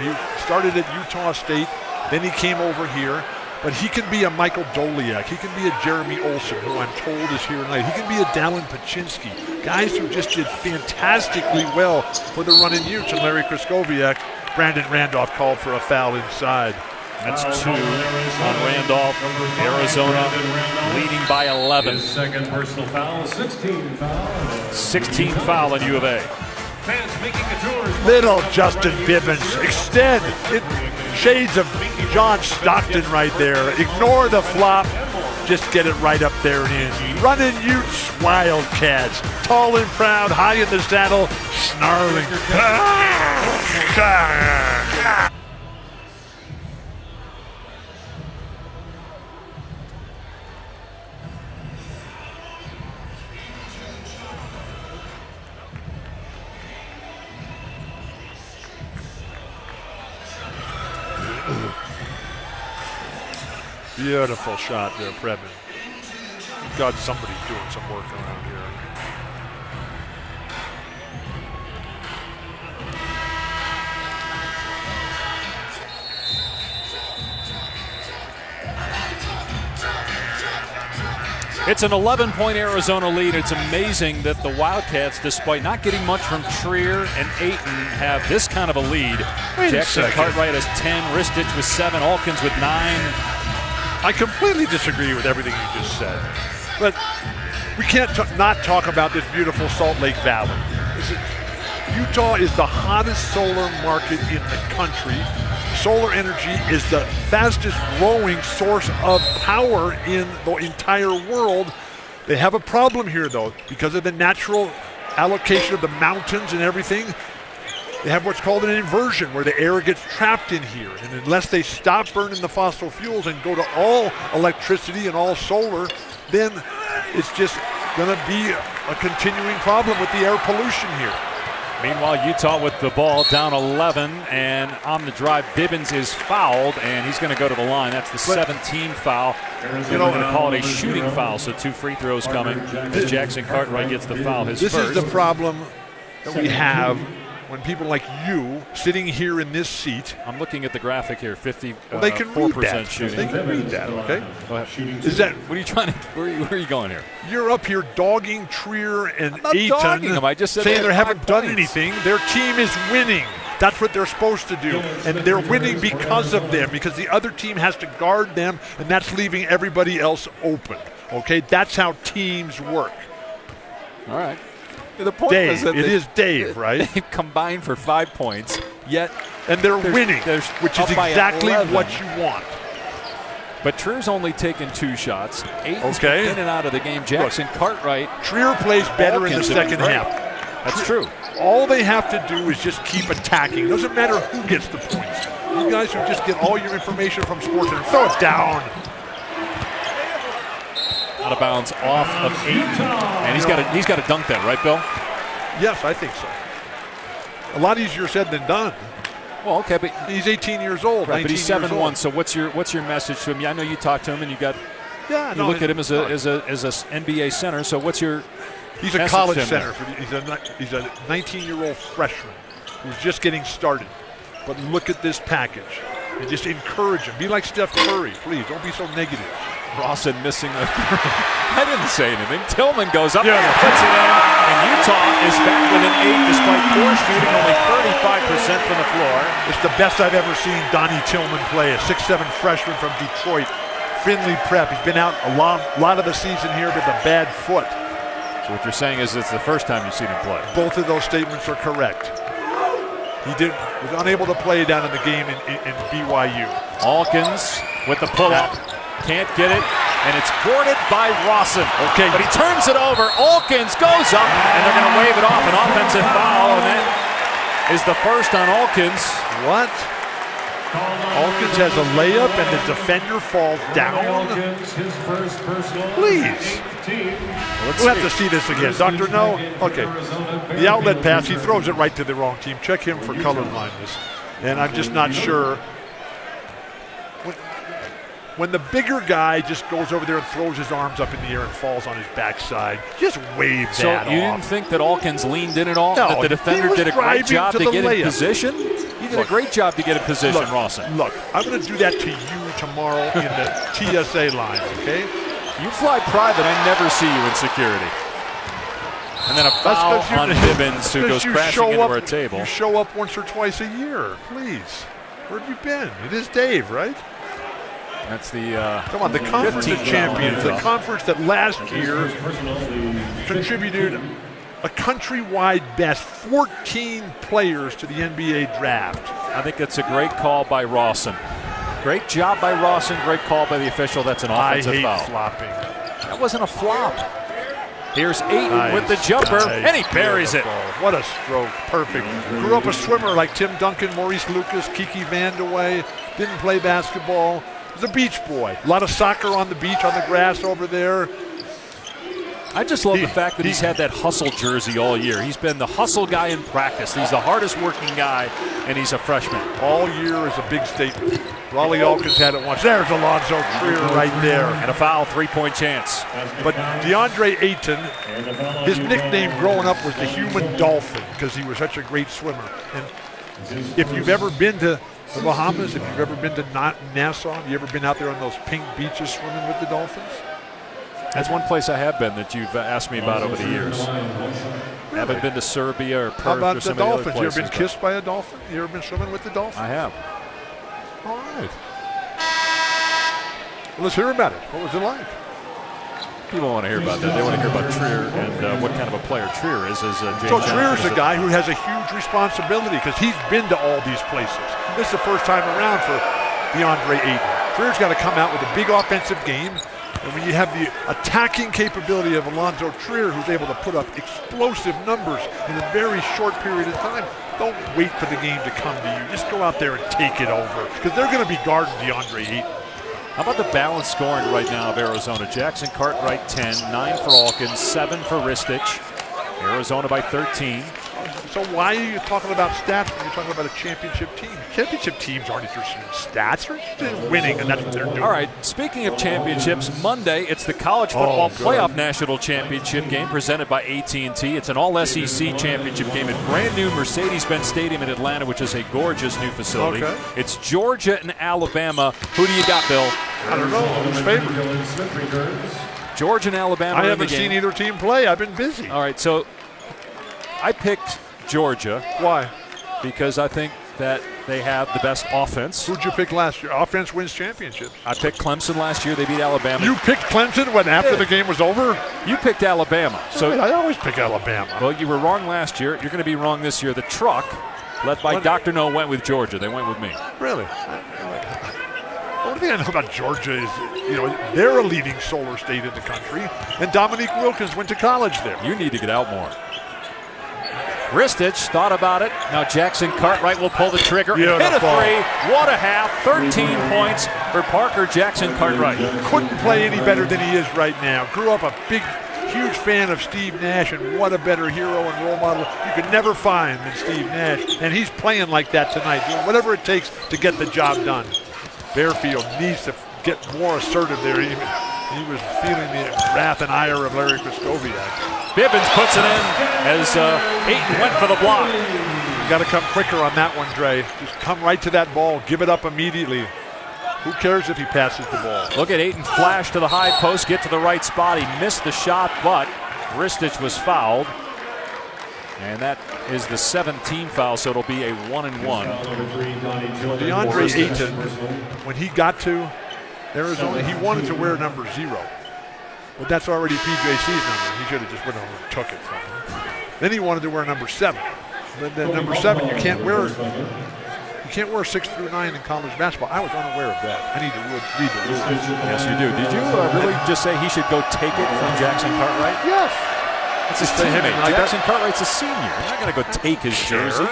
He started at Utah State. Then he came over here. But he can be a Michael Doliak. He can be a Jeremy Olson, who I'm told is here tonight. He can be a Dallin Paczynski. Guys who just did fantastically well for the running Utes. And Larry Kryskowiak, Brandon Randolph called for a foul inside. That's 2 on Randolph. Arizona leading by 11. His second personal foul, 16 foul. 16 foul on U of A. Fans making a tour. Little Justin Bibbins. Extend. Shades of John Stockton right there. Ignore the flop. Just get it right up there and in. Running Utes, Wildcats. Tall and proud, high in the saddle, snarling. Beautiful shot there, Previn. God, somebody's doing some work around here. It's an 11-point Arizona lead. It's amazing that the Wildcats, despite not getting much from Trier and Ayton, have this kind of a lead. Jackson Cartwright has 10, Ristich with 7, Alkins with 9. I completely disagree with everything you just said, but we can't not talk about this beautiful Salt Lake Valley. Utah is the hottest solar market in the country. Solar energy is the fastest growing source of power in the entire world. They have a problem here, though, because of the natural allocation of the mountains and everything. They have what's called an inversion, where the air gets trapped in here. And unless they stop burning the fossil fuels and go to all electricity and all solar, then it's just going to be a continuing problem with the air pollution here. Meanwhile, Utah with the ball down 11, and on the drive, Bibbins is fouled, and he's going to go to the line. That's the 17th foul. They're going to call it a shooting foul, so 2 free throws coming as Jackson Cartwright gets the foul, his first. This is the problem that we have when people like you sitting here in this seat. I'm looking at the graphic here, 54% well, they can read that. shooting. They can read that, okay? Is that, what are you trying to, where are you going here? You're up here dogging Trier and I'm not dogging them. I just said saying they haven't done points. anything. Their team is winning. That's what they're supposed to do. And they're winning because of them, because the other team has to guard them, and that's leaving everybody else open. Okay? That's how teams work. All right. The point Dave, is that it is Dave, right? They've combined for 5 points, yet and they're winning, which is exactly what you want. But Trier's only taken 2 shots. Ayton's in and out of the game. Jackson Cartwright. Trier plays better in the second half. That's true. All they have to do is just keep attacking. Doesn't matter who gets the points. You guys who just get all your information from sports and throw it down. Out of bounds off of Ayton. And he's got to dunk that, right, Bill? Yes, I think so. A lot easier said than done. Well, okay, but he's 18 years old. Right, but he's 7-1. So what's your message to him? I know you talked to him and you look at him as a NBA center. So what's your He's a college center. He's a 19-year-old freshman who's just getting started. But look at this package and just encourage him. Be like Steph Curry, please. Don't be so negative. Rawson missing the I didn't say anything. Tillman goes up and puts it in, and Utah is back within 8 despite poor shooting, only 35% from the floor. It's the best I've ever seen Donnie Tillman play, a 6'7" freshman from Detroit. Finley Prep. He's been out a lot of the season here with a bad foot. So what you're saying is it's the first time you've seen him play. Both of those statements are correct. He was unable to play down in the game in BYU. Alkins with the pull-up. Can't get it, and it's boarded by Rawson. Okay. But he turns it over. Alkins goes up, and they're going to wave it off. An offensive foul, and that is the first on Alkins. What? Alkins has a layup, and the defender falls down? Please. We'll have to see this again. Dr. No? Okay. The outlet pass, he throws it right to the wrong team. Check him for color blindness. And I'm just not sure. When the bigger guy just goes over there and throws his arms up in the air and falls on his backside, just wave that off. So you didn't think that Alkins leaned in at all? No, that the defender did a great job to get in layup. Position? He did a great job to get in position, Rawson. Look, I'm going to do that to you tomorrow in the TSA line, okay? You fly private, I never see you in security. And then a foul on Bibbins who goes crashing into our table. You show up once or twice a year, please. Where have you been? It is Dave, right? That's the come on, the Conference of Champions, the conference that last year contributed a countrywide best 14 players to the NBA draft. I think it's a great call by Rawson. Great job by Rawson. Great call by the official. That's an offensive foul. I hate flopping. That wasn't a flop. Here's Ayton with the jumper, and he buries it. What a stroke. Perfect. Grew up a swimmer like Tim Duncan, Maurice Lucas, Kiki Vandeweghe. Didn't play basketball. Was a beach boy. A lot of soccer on the beach, on the grass over there. I just love the fact that he's had that hustle jersey all year. He's been the hustle guy in practice. He's the hardest working guy, and he's a freshman. All year is a big statement. Raleigh Alkins had it once. There's Alonzo Trier right there. And a foul, 3-point chance. But DeAndre Ayton, his nickname growing up was the Human Dolphin because he was such a great swimmer. And if you've ever been to the Bahamas, if you've ever been to Nassau, have you ever been out there on those pink beaches swimming with the dolphins? That's one place I have been that you've asked me about over the years. Really? Haven't been to Serbia or Perth. How about or the some of other dolphins? You ever been places, kissed by a dolphin? You ever been swimming with the dolphin? I have. All right. Well, let's hear about it. What was it like? People want to hear about that. They want to hear about Trier and what kind of a player Trier is. As James So Trier's Johnson a guy who has a huge responsibility because he's been to all these places. This is the first time around for DeAndre Ayton. Trier's got to come out with a big offensive game. And when you have the attacking capability of Alonzo Trier, who's able to put up explosive numbers in a very short period of time, don't wait for the game to come to you. Just go out there and take it over because they're going to be guarding DeAndre Ayton. How about the balanced scoring right now of Arizona? Jackson Cartwright 10, 9 for Alkins, 7 for Ristich. Arizona by 13. So why are you talking about stats when you're talking about a championship team? Championship teams aren't interested in stats. They're interested in winning, and that's what they're doing. All right, speaking of championships, Monday it's the College Football Playoff National Championship game presented by AT&T. It's an all-SEC championship game at brand-new Mercedes-Benz Stadium in Atlanta, which is a gorgeous new facility. Okay. It's Georgia and Alabama. Who do you got, Bill? I don't know. Who's favored? Georgia and Alabama. I haven't seen either team play. I've been busy. All right, so I picked Georgia. Why? Because I think that they have the best offense. Who'd you pick last year? Offense wins championships. I picked Clemson last year. They beat Alabama. You picked Clemson when after the game was over? You picked Alabama. So I always pick Alabama. Well, you were wrong last year. You're going to be wrong this year. The truck, led by Dr. No, went with Georgia. They went with me. Really? The only thing I know about Georgia is, they're a leading solar state in the country, and Dominique Wilkins went to college there. You need to get out more. Ristich thought about it. Now Jackson Cartwright will pull the trigger and hit a three. What a half. 13 points for Parker Jackson Cartwright. Couldn't play any better than he is right now. Grew up a huge fan of Steve Nash, and what a better hero and role model you could never find than Steve Nash. And he's playing like that tonight, doing whatever it takes to get the job done. Bearfield needs to get more assertive there. He was feeling the wrath and ire of Larry Kraskowiak. Bibbins puts it in as Ayton went for the block. You got to come quicker on that one, Dre. Just come right to that ball. Give it up immediately. Who cares if he passes the ball? Look at Ayton flash to the high post, get to the right spot. He missed the shot, but Ristich was fouled. And that is the 17th foul, so it'll be a 1-and-1. DeAndre Ayton, when he got to Arizona, he wanted to wear number 0. But that's already PJC's number. He should have just went over and took it from him. Then he wanted to wear number 7. But then number 7, you can't wear 6 through 9 in college basketball. I was unaware of that. I need to read the rules. Yes, you do. Did you really just say he should go take it from Jackson Cartwright? Yes. It's his teammate. Jackson Cartwright's a senior. He's not going to go take his jersey.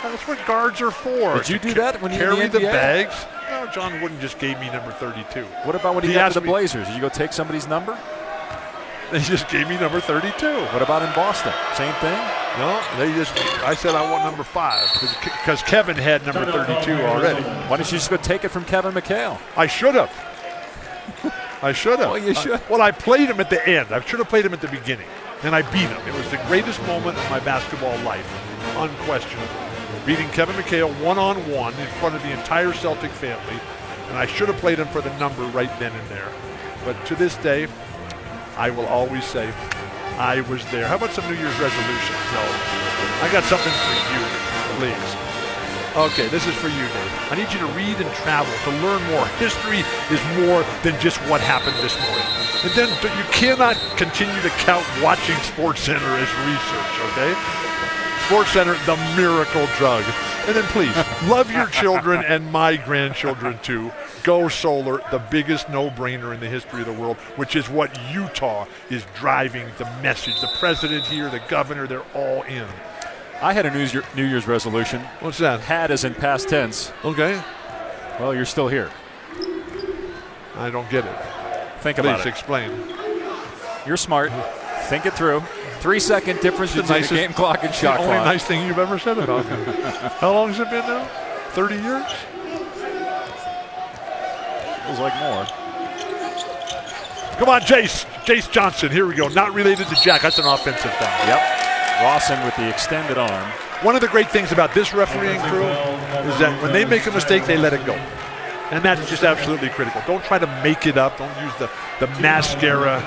That's what guards are for. Did you do that when you were carry in the the NBA? bags? No, John Wooden just gave me number 32. What about when he got to the Blazers? Did you go take somebody's number? They just gave me number 32. What about in Boston? Same thing? No, I said I want number 5 because Kevin had number 32 already. Why didn't you just go take it from Kevin McHale? I should have. Well, you should. Well, I played him at the end. I should have played him at the beginning. And I beat him. It was the greatest moment of my basketball life, unquestionably. Beating Kevin McHale one-on-one in front of the entire Celtic family. And I should have played him for the number right then and there. But to this day, I will always say I was there. How about some New Year's resolutions? No, I got something for you, please. Okay, this is for you, Dave. I need you to read and travel to learn more. History is more than just what happened this morning. And then you cannot continue to count watching SportsCenter as research, okay? SportsCenter, the miracle drug. And then please, love your children and my grandchildren too. Go solar, the biggest no-brainer in the history of the world, which is what Utah is driving the message. The president here, the governor, they're all in. I had a New Year's resolution. What's that? Had is in past tense. Okay. Well, you're still here. I don't get it. Think about it. Please explain. You're smart. Think it through. 3-second difference between the game clock and shot clock. The only nice thing you've ever said about me. How long has it been now? 30 years? Feels like more. Come on, Jace. Jace Johnson. Here we go. Not related to Jack. That's an offensive foul. Yep. Rawson with the extended arm. One of the great things about this refereeing crew is that when they make a mistake, they let it go. And that's just absolutely critical. Don't try to make it up. Don't use the mascara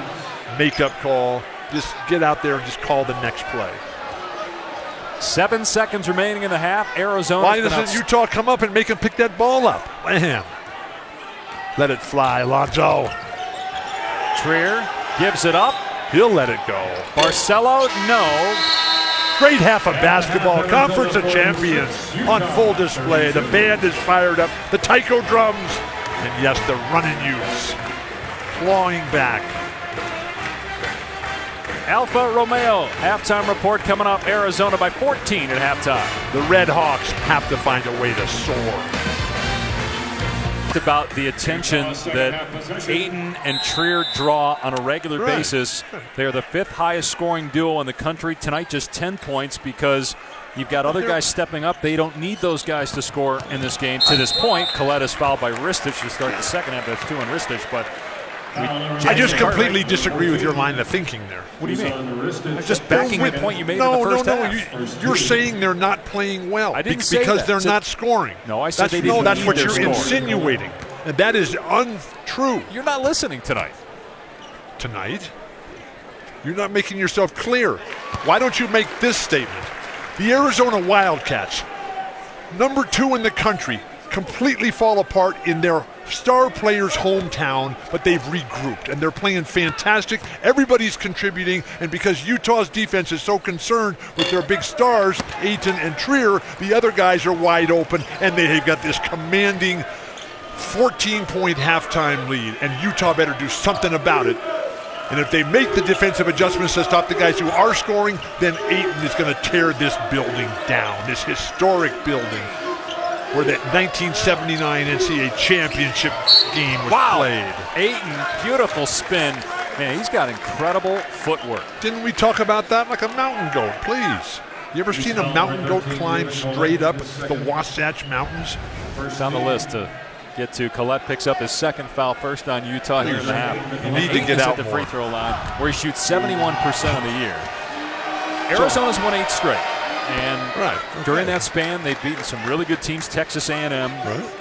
makeup call. Just get out there and just call the next play. 7 seconds remaining in the half. Arizona. Why doesn't Utah come up and make him pick that ball up? Bam. Let it fly, Lonzo. Trier gives it up. He'll let it go. Barcelo, no. Great half of basketball. Conference of Champions on full display. The band is fired up. The taiko drums. And yes, the running Utes clawing back. Alfa Romeo, halftime report coming up. Arizona by 14 at halftime. The Red Hawks have to find a way to soar. About the attention that Ayton and Trier draw on a regular basis. They're the 5th highest scoring duo in the country. Tonight just 10 points because you've got other guys stepping up. They don't need those guys to score in this game. To this point, Collette is fouled by Ristich to start the second half. That's 2 on Ristich, but I just completely disagree with your line of thinking there. What do you mean? I'm just backing the point you made in the first half. You're saying they're not playing well. I didn't say because that. they're not scoring. No, I said they didn't. That's what you're scoring. insinuating. And that is untrue. You're not listening tonight. Tonight? You're not making yourself clear. Why don't you make this statement? The Arizona Wildcats, number 2 in the country, completely fall apart in their star player's hometown, but they've regrouped and they're playing fantastic. Everybody's contributing, and because Utah's defense is so concerned with their big stars, Ayton and Trier, the other guys are wide open, and they've got this commanding 14-point halftime lead, and Utah better do something about it. And if they make the defensive adjustments to stop the guys who are scoring, then Ayton is going to tear this building down, this historic building where the 1979 NCAA championship game was played. Ayton, beautiful spin. Man, he's got incredible footwork. Didn't we talk about that like a mountain goat? Please. You ever seen a mountain goat climb straight up the Wasatch Mountains? First on the list to get to. Collette picks up his second foul, first on Utah here in the half. You need to get out at the more. free throw line, where he shoots 71% of the year. Arizona's won 8 straight. And during that span, they've beaten some really good teams. Texas A&M,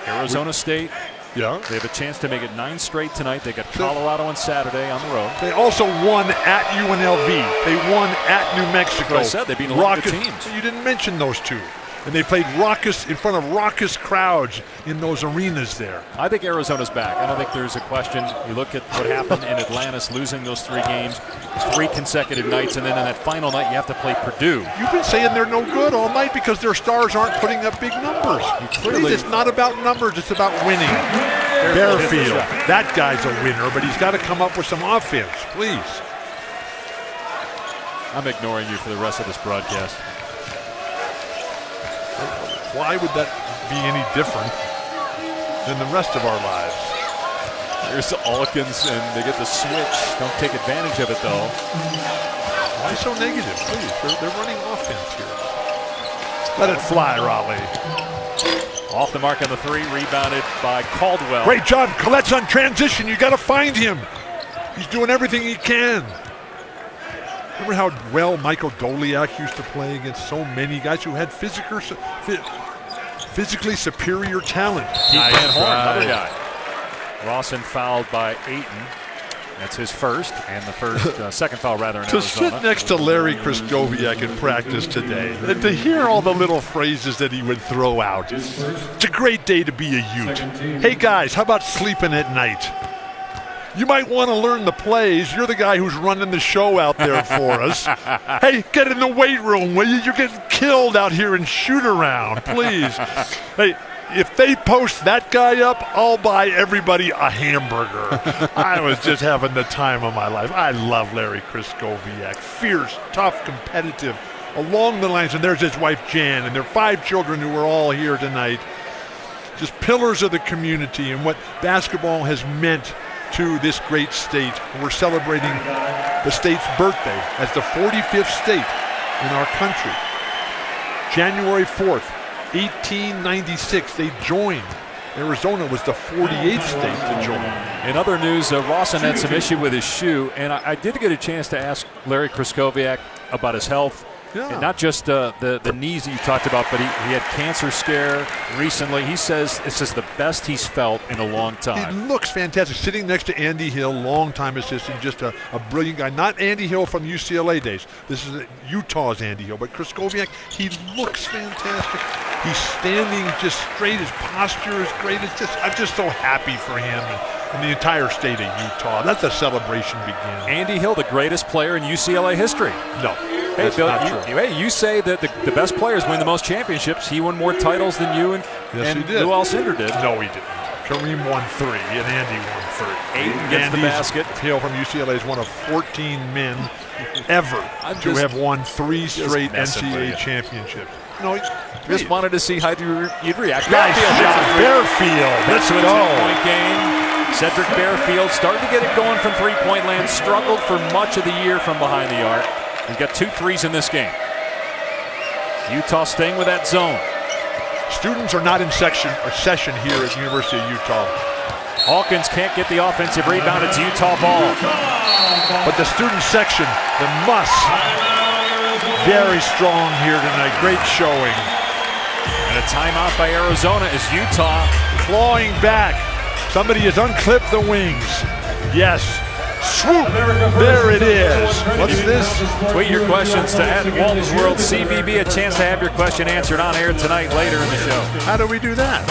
Arizona State. Yeah. They have a chance to make it 9 straight tonight. They got Colorado on Saturday on the road. They also won at UNLV. They won at New Mexico. Like I said, they've been a lot of good teams. You didn't mention those two. And they played raucous in front of raucous crowds in those arenas there. I think Arizona's back. I don't think there's a question. You look at what happened in Atlantis, losing those 3 games, 3 consecutive nights, and then on that final night you have to play Purdue. You've been saying they're no good all night because their stars aren't putting up big numbers. Please, it's not about numbers, it's about winning. Bearfield, that guy's a winner, but he's got to come up with some offense, please. I'm ignoring you for the rest of this broadcast. Why would that be any different than the rest of our lives? There's Alkins, and they get the switch. Don't take advantage of it, though. Why so negative? Please, they're running offense here. Let it fly, Raleigh. Off the mark on the 3, rebounded by Caldwell. Great job. Collette's on transition. You got to find him. He's doing everything he can. Remember how well Michael Doliak used to play against so many guys who had physically superior talent. Keith Van Horn, another guy. Rawson fouled by Ayton. That's his first, and the second foul rather in To Arizona. sit next to Larry Kristoviak in practice today, and to hear all the little phrases that he would throw out, it's a great day to be a Ute. Hey guys, how about sleeping at night? You might want to learn the plays. You're the guy who's running the show out there for us. Hey, get in the weight room, will you? You're getting killed out here in shoot around, please. Hey, if they post that guy up, I'll buy everybody a hamburger. I was just having the time of my life. I love Larry Kristoviak. Fierce, tough, competitive, along the lines. And there's his wife, Jan, and their 5 children who are all here tonight. Just pillars of the community and what basketball has meant to this great state. We're celebrating the state's birthday as the 45th state in our country. January 4th. 1896, they joined. Arizona was the 48th state to join. In other news, Rawson had some issue with his shoe, and I did get a chance to ask Larry Kristoviak about his health. Yeah. And not just the knees that you talked about, but he had cancer scare recently. He says this is the best he's felt in a long time. He looks fantastic. Sitting next to Andy Hill, longtime assistant, just a brilliant guy. Not Andy Hill from UCLA days. This is Utah's Andy Hill. But Kristoviak, he looks fantastic. He's standing just straight. His posture is great. I'm just so happy for him and the entire state of Utah. That's a celebration begin. Andy Hill, the greatest player in UCLA history. No. Hey, That's Bill, not true. you say that the best players win the most championships. He won more titles than you and Yes, he did. Lou Alcindor did. No, he didn't. Kareem won 3, and Andy won 3. Ayton gets the basket. Hill from UCLA is one of 14 men ever to have won 3 straight NCAA championships. No, just wanted to see how you'd react. Nice shot, Bearfield. Let's to a go. 10-point game. Cedric Bearfield started to get it going from three-point land. Struggled for much of the year from behind the arc. He's got 2 threes in this game. Utah staying with that zone. Students are not in session here at the University of Utah. Hawkins can't get the offensive rebound. It's Utah ball. But the student section, the Muss, very strong here tonight. Great showing. And a timeout by Arizona as Utah clawing back. Somebody has unclipped the wings. Yes. Swoop! There it is. What's this? Tweet your questions to @Walton's World CBB. A chance to have your question answered on air tonight later in the show. How do we do that?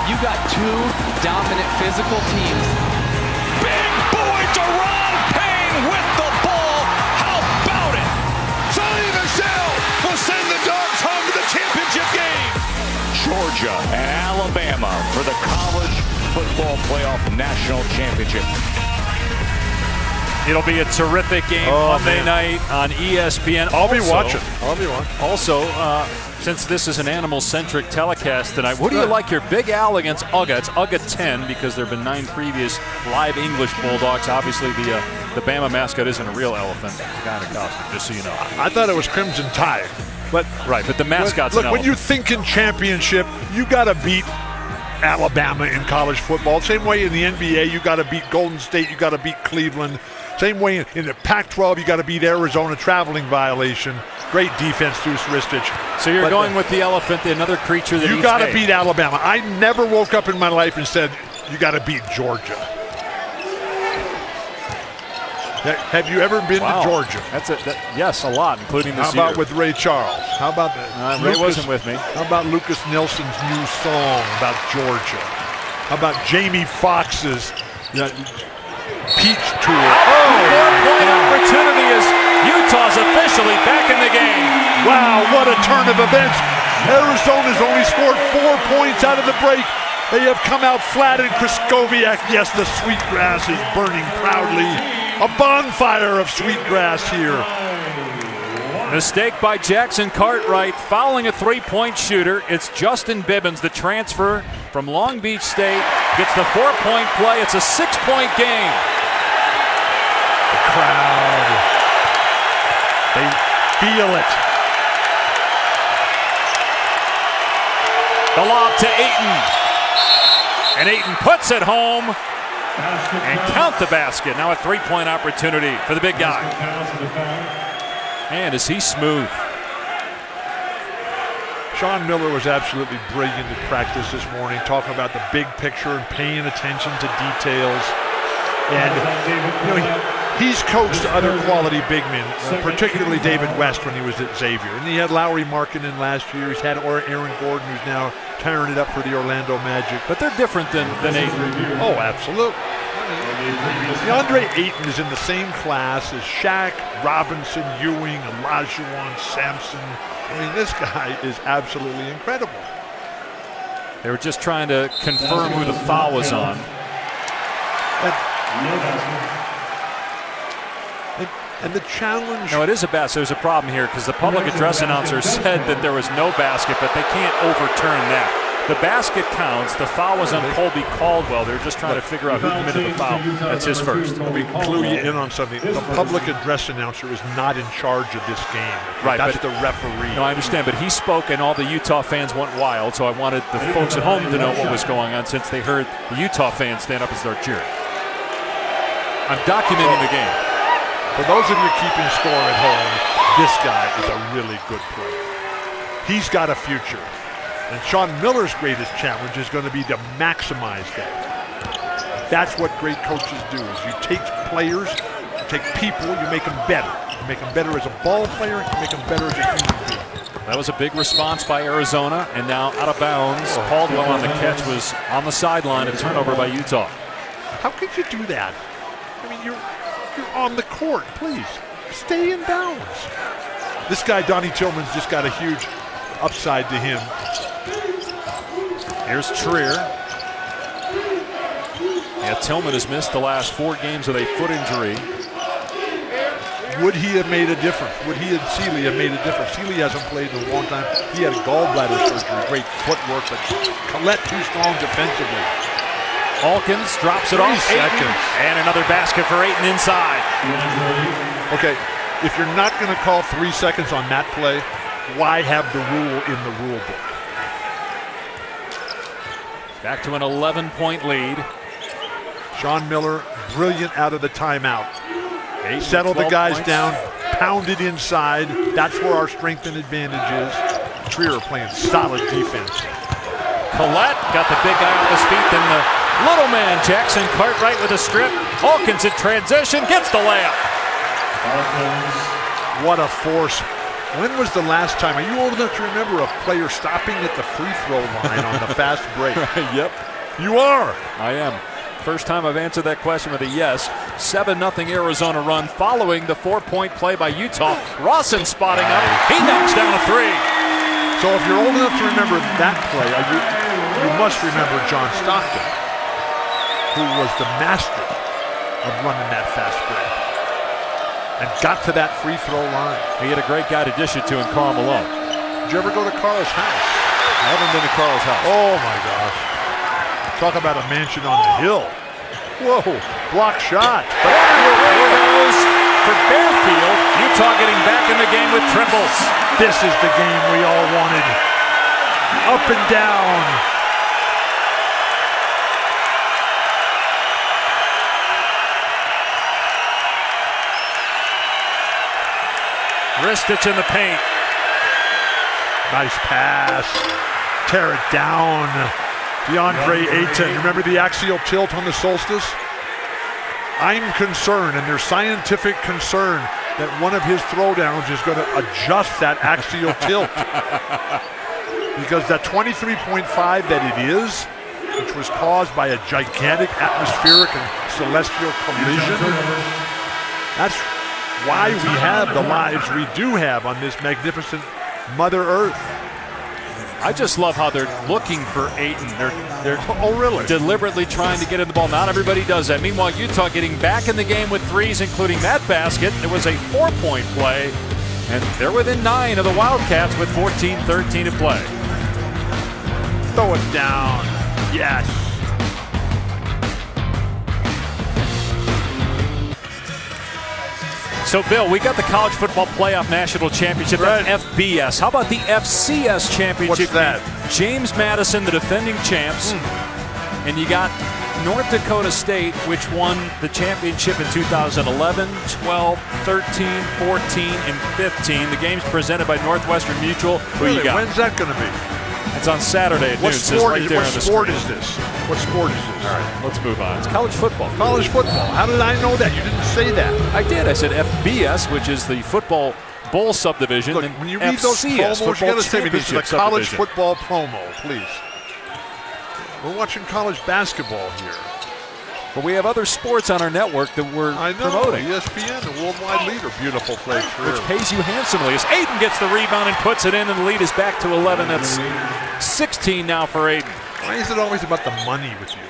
You got 2 dominant physical teams. Big boy Deron Payne with the ball. How about it? Sonny Michel will send the Dogs home to the championship game. Georgia and Alabama for the College Football Playoff National Championship. It'll be a terrific game Monday night on ESPN. I'll be watching. Also, since this is an animal-centric telecast tonight, what do you like your Big Al against Ugga? It's Ugga 10 because there have been 9 previous live English Bulldogs. Obviously, the Bama mascot isn't a real elephant kind of costume, just so you know. I thought it was Crimson Tide. But the mascot's look, an when elephant. you think in championship, you got to beat Alabama in college football. Same way in the NBA, you got to beat Golden State, you got to beat Cleveland. Same way in the Pac-12, you got to beat Arizona, traveling violation. Great defense, Deuce Ristich. So you're going with the elephant, another creature that you got to beat Alabama. I never woke up in my life and said, you got to beat Georgia. Have you ever been to Georgia? Yes, a lot, including this How about year. with Ray Charles? How about that? Ray wasn't with me. How about Lucas Nelson's new song about Georgia? How about Jamie Foxx's Peach Tour? Four-point opportunity as Utah's officially back in the game. Wow, what a turn of events. Arizona's only scored 4 points out of the break. They have come out flat in Kristoviak. Yes, the sweetgrass is burning proudly. A bonfire of sweetgrass here. Mistake by Jackson Cartwright, fouling a 3-point shooter. It's Justin Bibbins, the transfer from Long Beach State, gets the 4-point play. It's a 6-point game. The crowd, they feel it. The lob to Ayton. And Ayton puts it home. And count the basket. Now a 3-point opportunity for the big guy. And is he smooth? Sean Miller was absolutely brilliant in practice this morning, talking about the big picture and paying attention to details. And he's coached other quality big men, particularly David West when he was at Xavier. And he had Lowry Markkinen last year. He's had Aaron Gordon, who's now tearing it up for the Orlando Magic. But they're different than Ayton. Oh, absolutely. DeAndre Ayton is in the same class as Shaq, Robinson, Ewing, Olajuwon, Sampson. I mean, this guy is absolutely incredible. They were just trying to confirm who the foul was on. And the challenge... No, it is a basket. There's a problem here because the public address announcer said that there was no basket, but they can't overturn that. The basket counts. The foul was on Colby Caldwell. They're just trying to figure out who committed the foul. That's his first. Let me clue you in on something. The public address announcer is not in charge of this game. Right, that's the referee. No, I understand, but he spoke and all the Utah fans went wild, so I wanted the folks at home to know what was going on since they heard the Utah fans stand up and start cheering. I'm documenting the game. For those of you keeping score at home, this guy is a really good player. He's got a future. And Sean Miller's greatest challenge is going to be to maximize that. That's what great coaches do, is you take players, you take people, you make them better. You make them better as a ball player, you make them better as a human being. That was a big response by Arizona, and now out of bounds. Caldwell on the catch was on the sideline, a turnover by Utah. How could you do that? I mean, you're on the court. Please, stay in bounds. This guy, Donnie Tillman's just got a huge upside to him. Here's Trier. Yeah, Tillman has missed the last 4 games with a foot injury. Would he have made a difference? Would he and Sealy have made a difference? Sealy hasn't played in a long time. He had a gallbladder surgery. Great footwork, but Collette too strong defensively. Hawkins drops it off. Ayton, and another basket for Ayton inside. Okay, if you're not going to call 3 seconds on that play, why have the rule in the rule book? Back to an 11-point lead. Sean Miller, brilliant out of the timeout. Settle the guys down, pound it inside. That's where our strength and advantage is. Trier playing solid defense. Collette got the big guy off his feet, then the little man, Jackson Cartwright with a strip. Hawkins in transition, gets the layup. What a force. When was the last time, are you old enough to remember a player stopping at the free throw line on the fast break? Yep. You are. I am. First time I've answered that question with a yes. 7-0 Arizona run following the 4-point play by Utah. Rawson spotting up. He knocks down a 3. So if you're old enough to remember that play, you must remember John Stockton, who was the master of running that fast break and got to that free throw line. He had a great guy to dish it to in Karl Malone. Did you ever go to Carl's house? I haven't been to Carl's house. Oh my gosh. Talk about a mansion on the hill. Whoa, block shot. There goes for Fairfield. Utah getting back in the game with triples. This is the game we all wanted. Up and down. Ristich in the paint. Nice pass. Tear it down. DeAndre Ayton. Remember the axial tilt on the Solstice? I'm concerned, and there's scientific concern, that one of his throwdowns is going to adjust that axial tilt. Because that 23.5 that it is, which was caused by a gigantic atmospheric and celestial collision, that's why we have the lives we do have on this magnificent Mother Earth. I just love how they're looking for Ayton. They're really deliberately trying to get in the ball. Not everybody does that. Meanwhile, Utah getting back in the game with threes, including that basket. It was a 4-point play, and they're within 9 of the Wildcats with 14-13 to play. Throw it down. Yes. So, Bill, we got the College Football Playoff National Championship, right. That's FBS. How about the FCS Championship? What's that? James Madison, the defending champs, and you got North Dakota State, which won the championship in 2011, 12, 13, 14, and 15. The game's presented by Northwestern Mutual. Who Really? you got? When's that going to be? It's on Saturday at noon. What It says sport, right there on the what sport screen. is this? What sport is this? All right, let's move on. It's college football. College football. How did I know that? You didn't say that. I did. I said FBS, which is the football bowl subdivision. Look, and when you read those FCS, promos, you got to say me this is a championship college subdivision. football promo, please. We're watching college basketball here. But we have other sports on our network that we're I know. promoting. ESPN, the worldwide leader. Beautiful play through. Which pays you handsomely as Aiden gets the rebound and puts it in, and the lead is back to 11. That's 16 now for Aiden. Why is it always about the money with you?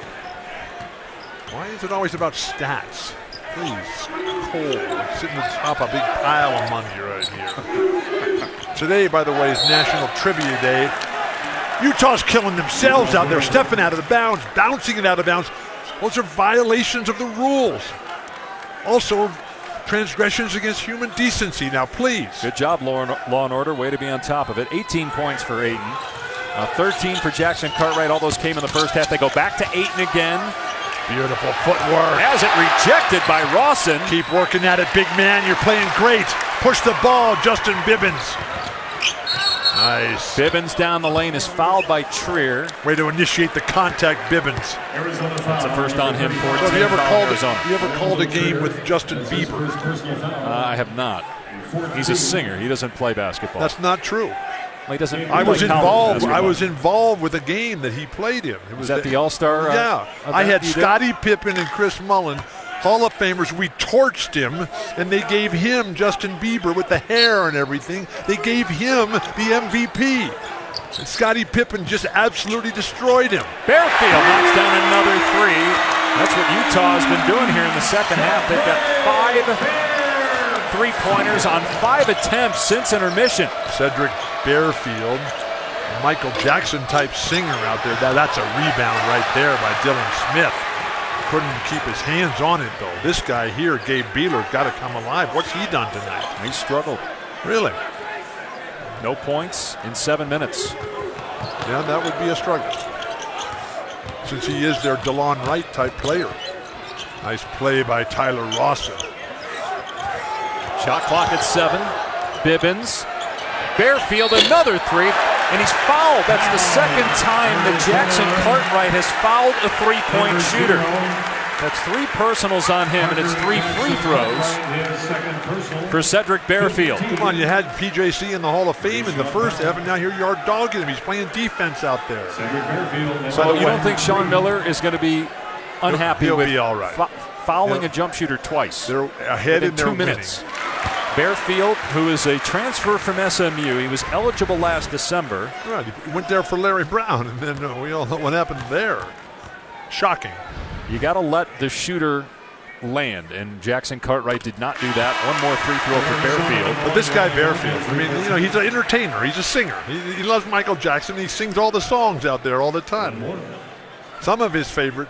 Why is it always about stats? Please, Cole, sitting on top of a big pile of money right here. Today, by the way, is National Trivia Day. Utah's killing themselves out there, stepping out of the bounds, bouncing it out of bounds. Those are violations of the rules. Also, transgressions against human decency. Now, please. Good job, Law and Order. Way to be on top of it. 18 points for Aiden. 13 for Jackson Cartwright. All those came in the first half. They go back to Aiden again. Beautiful footwork. Has it rejected by Rawson. Keep working at it, big man. You're playing great. Push the ball, Justin Bibbins. Nice. Bibbins down the lane is fouled by Trier. Way to initiate the contact, Bibbins. That's a first on him. 14 So have you ever foul called Arizona. you ever called a game with Justin Bieber? I have not. He's a singer. He doesn't play basketball. That's not true. He doesn't. I was play college involved. basketball. I was involved with a game that he played in. It Was that the All-Star? Yeah. I had Scottie Pippen and Chris Mullin, Hall of Famers. We torched him, and they gave him Justin Bieber with the hair and everything. They gave him the MVP. And Scottie Pippen just absolutely destroyed him. Bearfield knocks down another three. That's what Utah has been doing here in the second half. They've got 5 3-pointers on 5 attempts since intermission. Cedric Bearfield, Michael Jackson-type singer out there. That's a rebound right there by Dylan Smith. Couldn't keep his hands on it, though. This guy here, Gabe Beeler, got to come alive. What's he done tonight? He struggled. Really? No points in 7 minutes. Yeah, that would be a struggle, since he is their DeLon Wright type player. Nice play by Tyler Rawson. Shot clock at 7. Bibbins. Bearfield another three, and he's fouled. That's the second time that Jackson Cartwright has fouled a three-point shooter. That's 3 personals on him, and it's 3 free throws for Cedric Bearfield. Come on, you had PJC in the Hall of Fame in the first half, and now here you are dogging him. He's playing defense out there. So you don't think Sean Miller is going to be unhappy He'll with be all right. fouling a jump shooter twice? They're ahead in and they're 2 minutes. Bearfield, who is a transfer from SMU, he was eligible last December. Right, he went there for Larry Brown, and then we all know what happened there. Shocking. You got to let the shooter land, and Jackson Cartwright did not do that. One more free throw for Bearfield. But this guy Bearfield, I mean, you know, he's an entertainer. He's a singer. He loves Michael Jackson. He sings all the songs out there all the time. Some of his favorite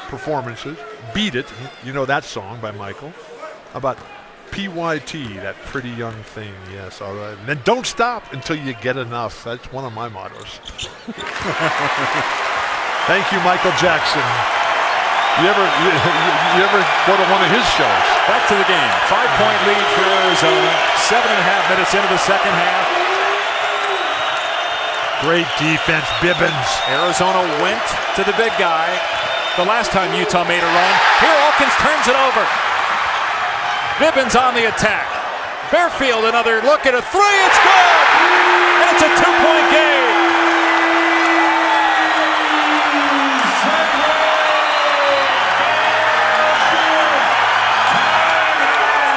performances, Beat It, you know that song by Michael, about PYT, that pretty young thing, yes, all right. And then don't stop until you get enough. That's one of my mottos. Thank you, Michael Jackson. You ever go to one of his shows? Back to the game. 5-point lead for Arizona. 7.5 minutes into the second half. Great defense, Bibbins. Arizona went to the big guy the last time Utah made a run. Here Elkins turns it over. Bibbins on the attack. Bearfield another look at a three. It's good. And it's a 2-point game.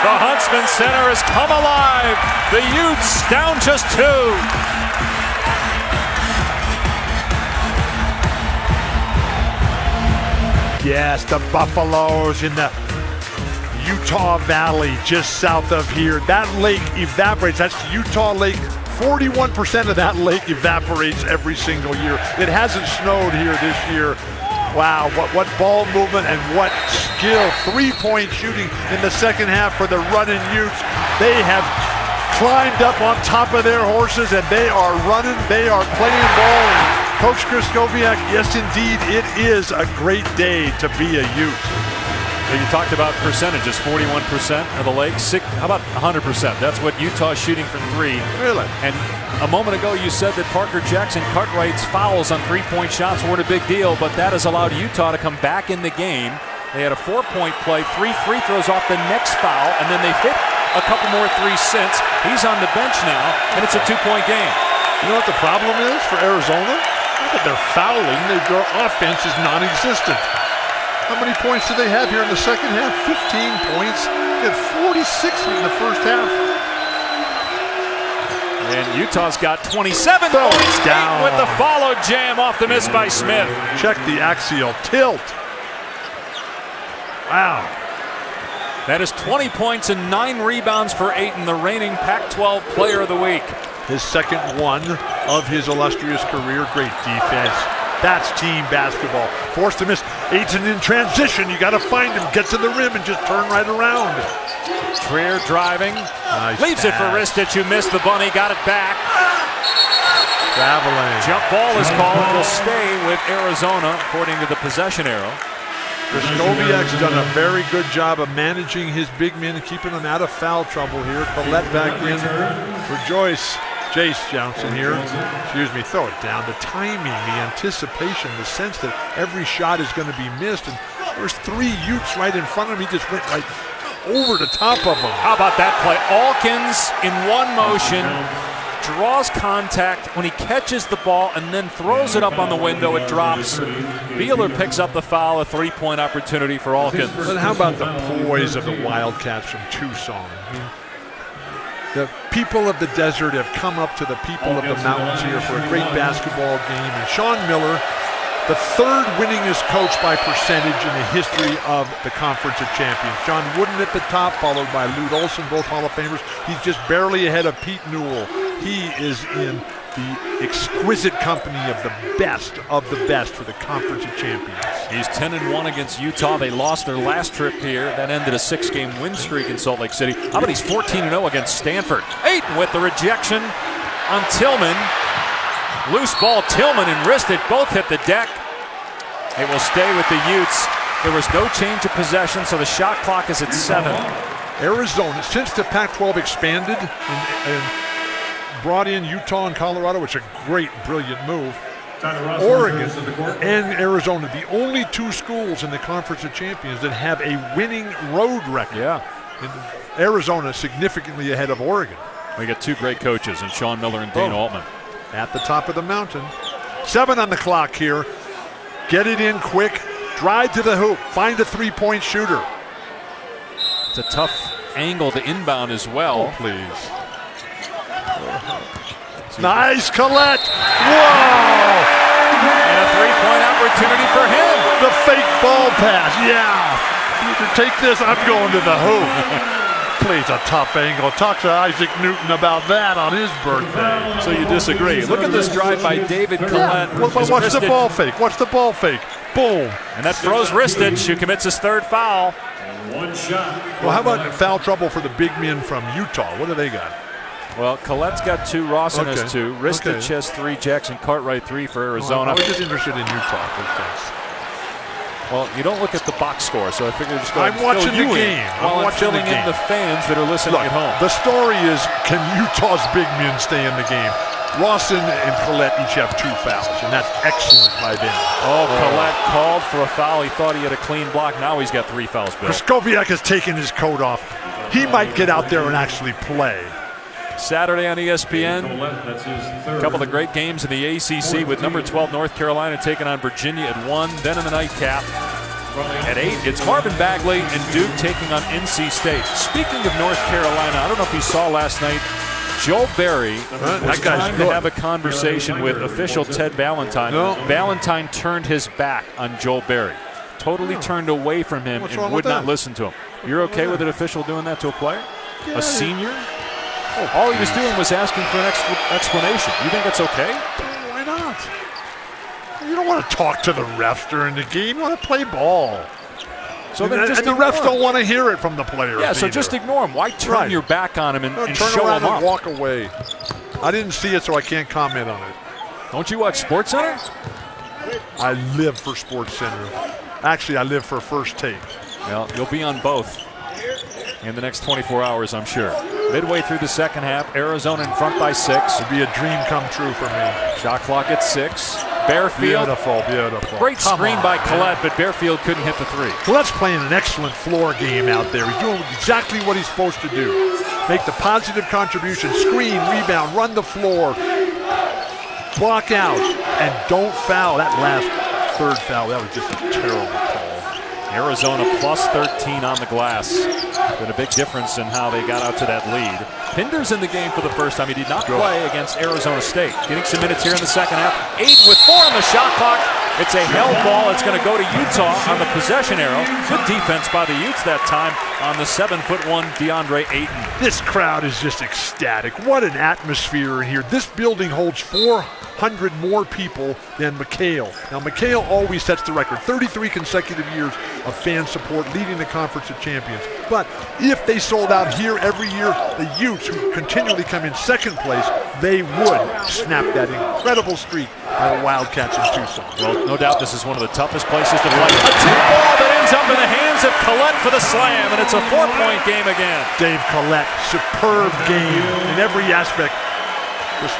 The Huntsman Center has come alive. The Utes down just 2. Yes, the Buffaloes in the Utah Valley just south of here. That lake evaporates. That's Utah Lake. 41% of that lake evaporates every single year. It hasn't snowed here this year. Wow, what ball movement and what skill. 3-point shooting in the second half for the running Utes. They have climbed up on top of their horses, and they are running. They are playing ball. Coach Kraskowiak, yes indeed, it is a great day to be a Ute. So you talked about percentages, 41% of the Lakes. How about 100%? That's what Utah's shooting from three. Really? And a moment ago you said that Parker Jackson Cartwright's fouls on three-point shots weren't a big deal, but that has allowed Utah to come back in the game. They had a 4-point play, 3 free throws off the next foul, and then they've hit a couple more threes since. He's on the bench now, and it's a 2-point game. You know what the problem is for Arizona? Not that they're fouling, their offense is non-existent. How many points do they have here in the second half? 15 points. They had 46 in the first half. And Utah's got 27 points down with the follow jam off the miss by Smith. Check the axial tilt. Wow. That is 20 points and 9 rebounds for Ayton, the reigning Pac-12 Player of the Week. His second one of his illustrious career. Great defense. That's team basketball. Forced to miss. Ayton in transition. You got to find him. Get to the rim and just turn right around. Trier driving. Nice Leaves pass. it for Ristic, who missed the bunny. Got it back. Traveling. Jump ball is called. Will stay with Arizona, according to the possession arrow. Kraskowiak's done a very good job of managing his big men and keeping them out of foul trouble here. Collette back in for Joyce. Jace Johnson here. Excuse me, throw it down. The timing, the anticipation, the sense that every shot is going to be missed. And there's 3 Utes right in front of him. He just went right over the top of them. How about that play? Alkins in one motion, draws contact. When he catches the ball and then throws it up on the window, it drops. Beeler picks up the foul, a 3-point opportunity for Alkins. But how about the poise of the Wildcats from Tucson? The people of the desert have come up to the people of the mountains here for a great basketball game. And Sean Miller, the 3rd winningest coach by percentage in the history of the Conference of Champions. John Wooden at the top, followed by Lute Olson, both Hall of Famers. He's just barely ahead of Pete Newell. He is in the exquisite company of the best for the Conference of Champions. He's 10-1 against Utah. They lost their last trip here. That ended a 6-game win streak in Salt Lake City. How about he's 14-0 against Stanford? Ayton with the rejection on Tillman. Loose ball, Tillman and Ristic both hit the deck. It will stay with the Utes. There was no change of possession, so the shot clock is at 7. Arizona, since the Pac-12 expanded and brought in Utah and Colorado, which is a great, brilliant move. Oregon and Arizona, the only 2 schools in the Conference of Champions that have a winning road record. Yeah. And Arizona significantly ahead of Oregon. We got 2 great coaches in Sean Miller and Dane Altman. At the top of the mountain. 7 on the clock here. Get it in quick. Drive to the hoop. Find a 3-point shooter. It's a tough angle to inbound as well. Oh, please. Nice, Collette. Whoa! And a 3-point opportunity for him. The fake ball pass. Yeah. You can take this. I'm going to the hoop. Please, a tough angle. Talk to Isaac Newton about that on his birthday. So you disagree. Look at this drive by David Collette. Yeah. What's the ball fake? What's the ball fake? Boom. And that throws Ristic, who commits his 3rd foul. 1 shot. Well, how about foul trouble for the big men from Utah? What do they got? Well, Collette's got 2, Rawson has 2, Ristic has 3, Jackson Cartwright 3 for Arizona. I was just interested in Utah for things. Well, you don't look at the box score, so I figured just go ahead and watching fill the you game. in while I'm filling in the fans that are listening at home. The story is, can Utah's big men stay in the game? Rawson and Collette each have 2 fouls, and that's excellent by them. Oh, Collette called for a foul. He thought he had a clean block. Now he's got 3 fouls, Bill. Kraskowiak has taken his coat off. He might get out there and actually play. Saturday on ESPN, a couple of great games in the ACC with number 12 North Carolina taking on Virginia at 1. Then in the nightcap at 8, it's Marvin Bagley and Duke taking on NC State. Speaking of North Carolina, I don't know if you saw last night, Joel Berry was trying to have a conversation with official Ted Valentine. No. Valentine turned his back on Joel Berry, totally turned away from him and would not listen to him. You're okay with an official doing that to a player? A senior? All he was doing was asking for an explanation. You think that's okay? Why not? You don't want to talk to the refs during the game. You want to play ball. So and the refs don't want to hear it from the players. Yeah, so either. just ignore him. Why turn your back on him and turn show around him and up? walk away. I didn't see it, so I can't comment on it. Don't you watch SportsCenter? I live for SportsCenter. Actually, I live for First Take. Well, you'll be on both in the next 24 hours, I'm sure. Midway through the second half, Arizona in front by 6. It'd be a dream come true for me. Shot clock at 6. Barefield. Beautiful. Great screen by man. Collette, but Barefield couldn't hit the 3. Collette's playing an excellent floor game out there. He's doing exactly what he's supposed to do. Make the positive contribution, screen, rebound, run the floor, block out, and don't foul. That last third foul, that was just a terrible call. Arizona plus 13 on the glass. Been a big difference in how they got out to that lead. Pinder's in the game for the first time. He did not play against Arizona State. Getting some minutes here in the second half. Aiden with 4 on the shot clock. It's a held ball. It's going to go to Utah on the possession arrow. Good defense by the Utes that time on the 7'1" DeAndre Ayton. This crowd is just ecstatic. What an atmosphere in here. This building holds 400 more people than McHale. Now, McHale always sets the record. 33 consecutive years of fan support, leading the Conference of Champions. But if they sold out here every year, the Utes, who continually come in second place, they would snap that incredible streak by the Wildcats in Tucson. Well, no doubt this is one of the toughest places to play. A tip ball that ends up in the hands of Collette for the slam, and it's a 4-point game again. Dave Collette, superb game in every aspect.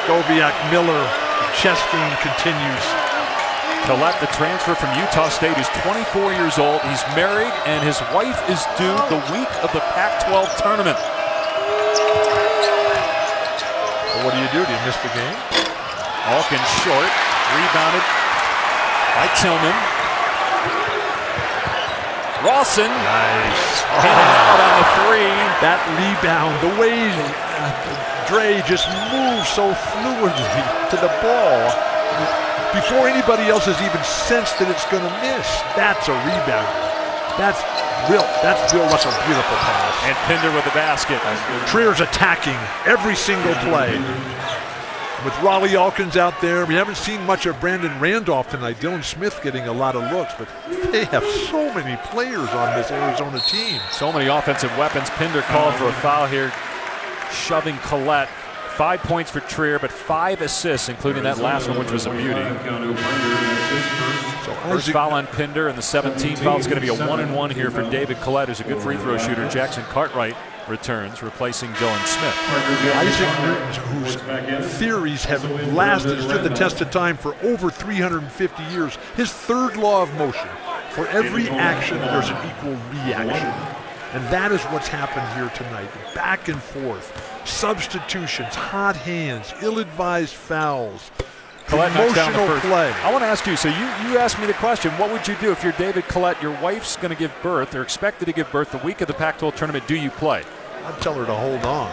Stoviak, Miller, the chess game continues. Collette, the transfer from Utah State, is 24 years old. He's married, and his wife is due the week of the Pac-12 tournament. Well, what do? Do you miss the game? Alkin short, rebounded by Tillman. Rawson, nice. hit out on the 3. That rebound, the way Dre just moves so fluidly to the ball before anybody else has even sensed that it's going to miss. That's a rebound. That's Bill Russell, beautiful pass. And Pinder with the basket. Trier's attacking every single play. With Raleigh Alkins out there, we haven't seen much of Brandon Randolph tonight. Dylan Smith getting a lot of looks, but they have so many players on this Arizona team. So many offensive weapons. Pinder called for a foul here, shoving Collette. 5 points for Trier, but 5 assists, including that last one, which was a beauty. First foul on Pinder, and the 17th foul is going to be a 1-and-1 here for David Collette, who's a good free throw shooter. Jackson Cartwright returns, replacing Dylan Smith. Isaac Newton's, whose theories have lasted, stood the test of time for over 350 years. His third law of motion: for every action, there's an equal reaction. And that is what's happened here tonight. Back and forth, substitutions, hot hands, ill-advised fouls, Collette knocks down the emotional first. play. I want to ask you, so you asked me the question, what would you do if you're David Collette, your wife's going to give birth, or expected to give birth the week of the Pac-12 tournament, do you play? I'd tell her to hold on.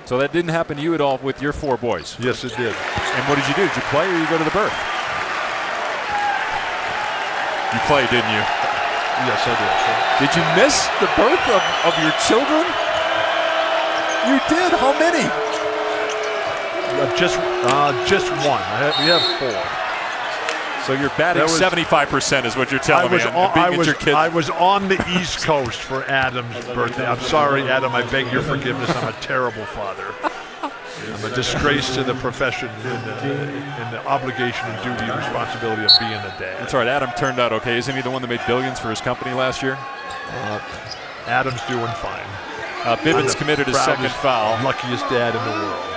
So that didn't happen to you at all with your 4 boys? Yes, it did. And what did you do? Did you play or you go to the birth? You played, didn't you? Yes, I did. Did you miss the birth of your children? You did. How many? Just one. We have 4. So you're batting 75% is what you're telling me. I was on the East Coast for Adam's birthday. I'm sorry, Adam. I beg your forgiveness. I'm a terrible father. I'm a disgrace to the profession and the obligation and duty and responsibility of being a dad. That's right. Adam turned out okay. Isn't he the one that made billions for his company last year? Adam's doing fine. Bivens committed his second foul. Luckiest dad in the world.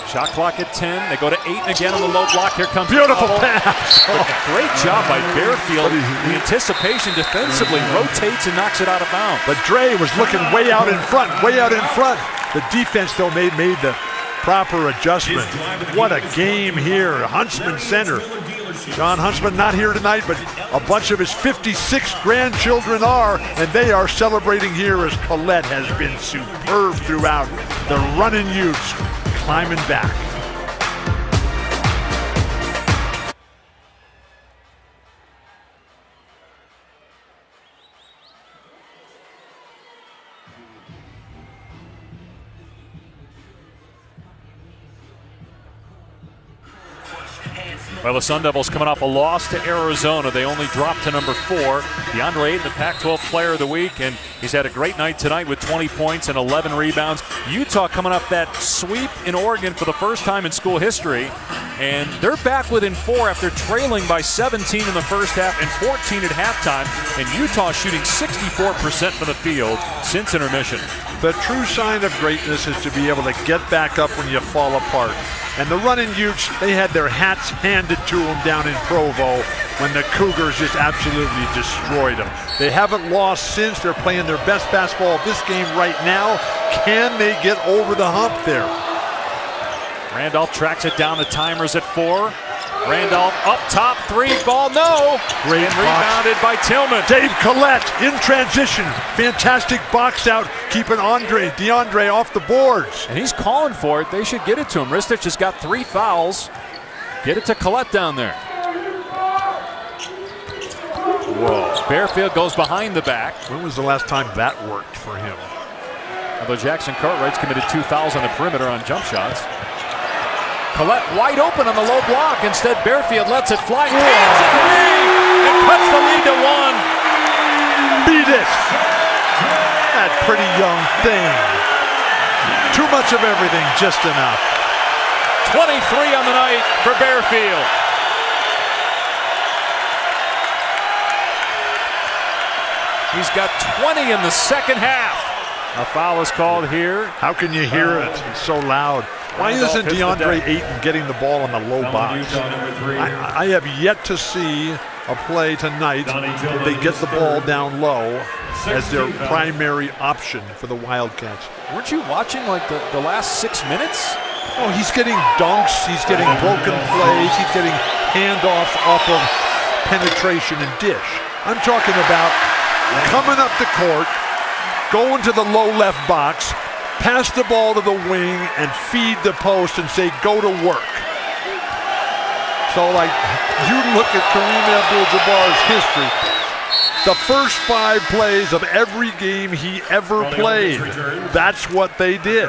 Shot clock at 10. They go to 8 again on the low block. Here comes beautiful pass. Great job by Barefield. The anticipation defensively rotates and knocks it out of bounds. But Dre was looking way out in front, way out in front. The defense, though, made the proper adjustment. What a game here. Huntsman Center. John Huntsman not here tonight, but a bunch of his 56 grandchildren are, and they are celebrating here as Collette has been superb throughout. The running Utes climbing back. Well, the Sun Devils coming off a loss to Arizona. They only dropped to number 4. DeAndre Ayton, the Pac-12 Player of the Week, and he's had a great night tonight with 20 points and 11 rebounds. Utah coming off that sweep in Oregon for the first time in school history, and they're back within 4 after trailing by 17 in the first half and 14 at halftime, and Utah shooting 64% from the field since intermission. The true sign of greatness is to be able to get back up when you fall apart. And the running Utes, they had their hats handed to them down in Provo when the Cougars just absolutely destroyed them. They haven't lost since. They're playing their best basketball of this game right now. Can they get over the hump there? Randolph tracks it down. The timer's at 4. Randolph up top, 3 ball, no. Great and rebounded by Tillman. Dave Collette in transition. Fantastic box out, keeping DeAndre off the boards. And he's calling for it. They should get it to him. Ristich has got 3 fouls. Get it to Collette down there. Whoa. Bearfield goes behind the back. When was the last time that worked for him? Although Jackson Cartwright's committed 2 fouls on the perimeter on jump shots. Collette wide open on the low block. Instead, Bearfield lets it fly. Takes it free and cuts the lead to 1. Beat it. That pretty young thing. Too much of everything, just enough. 23 on the night for Bearfield. He's got 20 in the second half. A foul is called here. How can you hear it? It's so loud. Why isn't DeAndre Ayton getting the ball in the low box? I have yet to see a play tonight where they get the ball down low as their primary option for the Wildcats. Weren't you watching like the last 6 minutes? Oh, he's getting dunks, he's getting broken plays, he's getting handoffs off of penetration and dish. I'm talking about coming up the court, going to the low left box, pass the ball to the wing and feed the post and say, go to work. So, like, you look at Kareem Abdul-Jabbar's history, the first 5 plays of every game he ever played, that's what they did.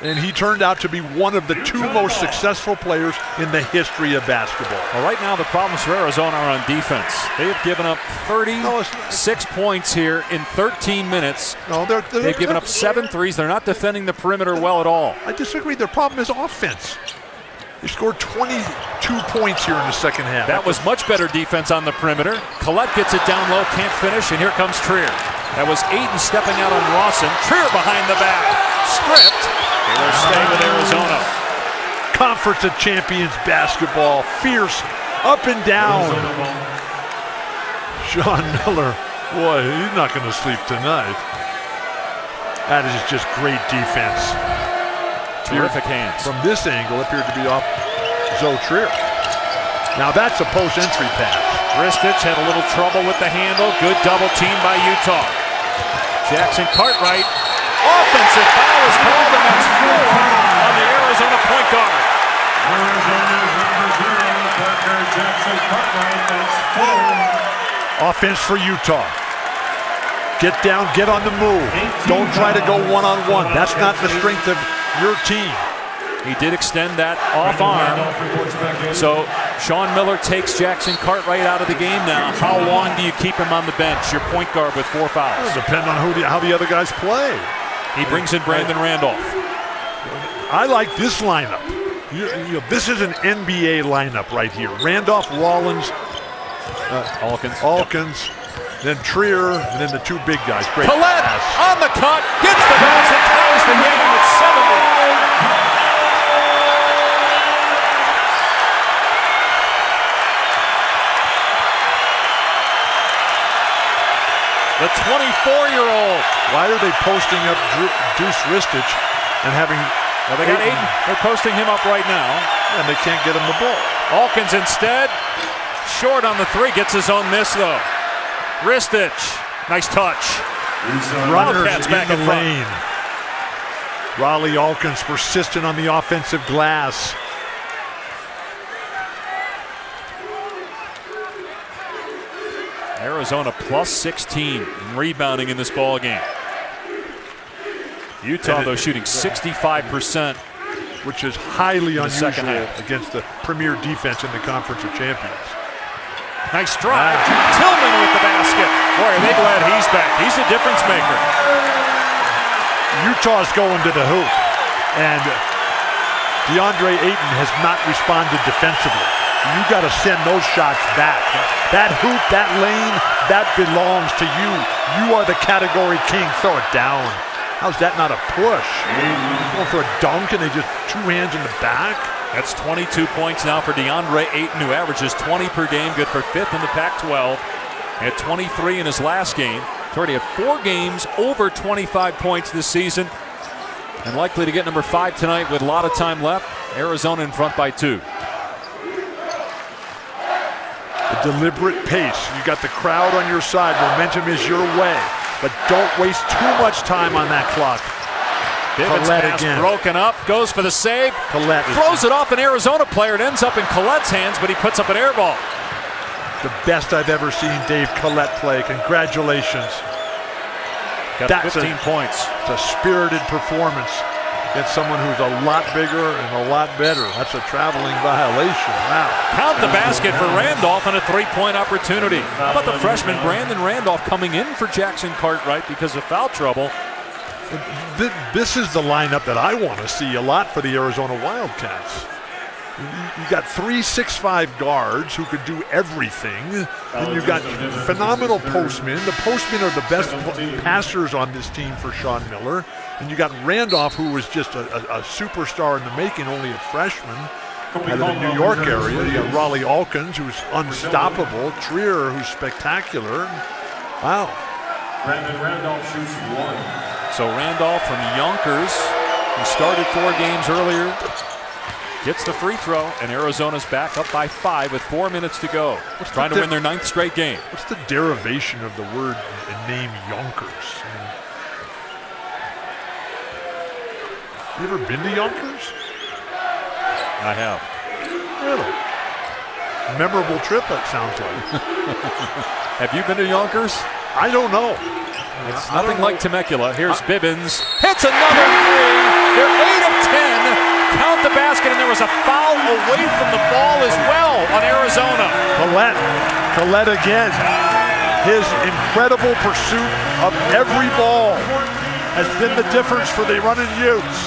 And he turned out to be one of the 2 most successful players in the history of basketball. Well, right now the problems for Arizona are on defense. They have given up 36 points here in 13 minutes. No, they've given up 7 threes. They're not defending the perimeter well at all. I disagree. Their problem is offense. They scored 22 points here in the second half. That was much better defense on the perimeter. Collette gets it down low, can't finish, and here comes Trier. That was Ayton stepping out on Rawson. Trier behind the back. Stripped. They will stay with Arizona. Conference of Champions basketball. Fierce. Up and down. Sean Miller. Boy, he's not going to sleep tonight. That is just great defense. Terrific hands. From this angle, appeared to be off Zoe Trier. Now that's a post-entry pass. Ristich had a little trouble with the handle. Good double team by Utah. Jackson Cartwright. Offensive foul is called, and that's 4 on the Arizona point guard. Arizona's number 0, Parker Jackson Cartwright. That's 4. Offense for Utah. Get down, get on the move. Don't try to go one-on-one. That's not the strength of your team. He did extend that off arm. So Sean Miller takes Jackson Cartwright out of the game now. How long do you keep him on the bench, your point guard with 4 fouls? It'll depend on how the other guys play. He brings in Brandon Randolph. I like this lineup. This is an NBA lineup right here. Randolph, Rollins, Alkins, then Trier, and then the 2 big guys. Great Collette pass. on the cut, gets the basket, ties the game at 70. The 24-year-old. Why are they posting up Deuce Ristich and having... Well, they got Ayton. They're posting him up right now. And they can't get him the ball. Alkins instead, short on the 3, gets his own miss though. Ristich, nice touch. Runners in the lane. Riley Alkins persistent on the offensive glass. Arizona plus 16 in rebounding in this ball game. Utah, though, shooting 65% which is highly unusual second half against the premier defense in the Conference of Champions. Nice drive. Tillman with the basket. Boy, are they glad he's back. He's a difference maker. Utah's going to the hoop, and DeAndre Ayton has not responded defensively. You got to send those shots back. That hoop, that lane, that belongs to you. You are the category king. Throw it down. How's that not a push? Going for a dunk and they just two hands in the back. That's 22 points now for DeAndre Ayton, who averages 20 per game, good for 5th in the Pac-12. At 23 in his last game. He's already had 4 games over 25 points this season. And likely to get number 5 tonight with a lot of time left. Arizona in front by 2. A deliberate pace. You got the crowd on your side. Momentum is your way. But don't waste too much time on that clock. Bivens pass again. Broken up, goes for the save. Collette throws it off an Arizona player. It ends up in Colette's hands, but he puts up an air ball. The best I've ever seen Dave Collette play. Congratulations. Got 15 points. It's a spirited performance against someone who's a lot bigger and a lot better. That's a traveling violation. Wow. Count the basket for Randolph and a 3-point opportunity. How about the freshman Brandon Randolph coming in for Jackson Cartwright because of foul trouble? This is the lineup that I want to see a lot for the Arizona Wildcats. You got 3 6'5" guards who could do everything. And you got phenomenal postmen. The postmen are the best passers on this team for Sean Miller. And you got Randolph, who was just a superstar in the making, only a freshman out of the New York area. You got Raleigh Alkins, who's unstoppable. Trier, who's spectacular. Wow. Brandon Randolph shoots 1. So Randolph from Yonkers, who started 4 games earlier, gets the free throw, and Arizona's back up by 5 with 4 minutes to go. Trying to win their 9th straight game. What's the derivation of the word and name Yonkers? You ever been to Yonkers? I have. Really? Memorable trip, it sounds like. Have you been to Yonkers? I don't know. It's nothing like Temecula. Here's Bivens. Hits another 3. They're 8 of 10. Count the basket, and there was a foul away from the ball as well on Arizona. Collette again. His incredible pursuit of every ball has been the difference for the running Utes.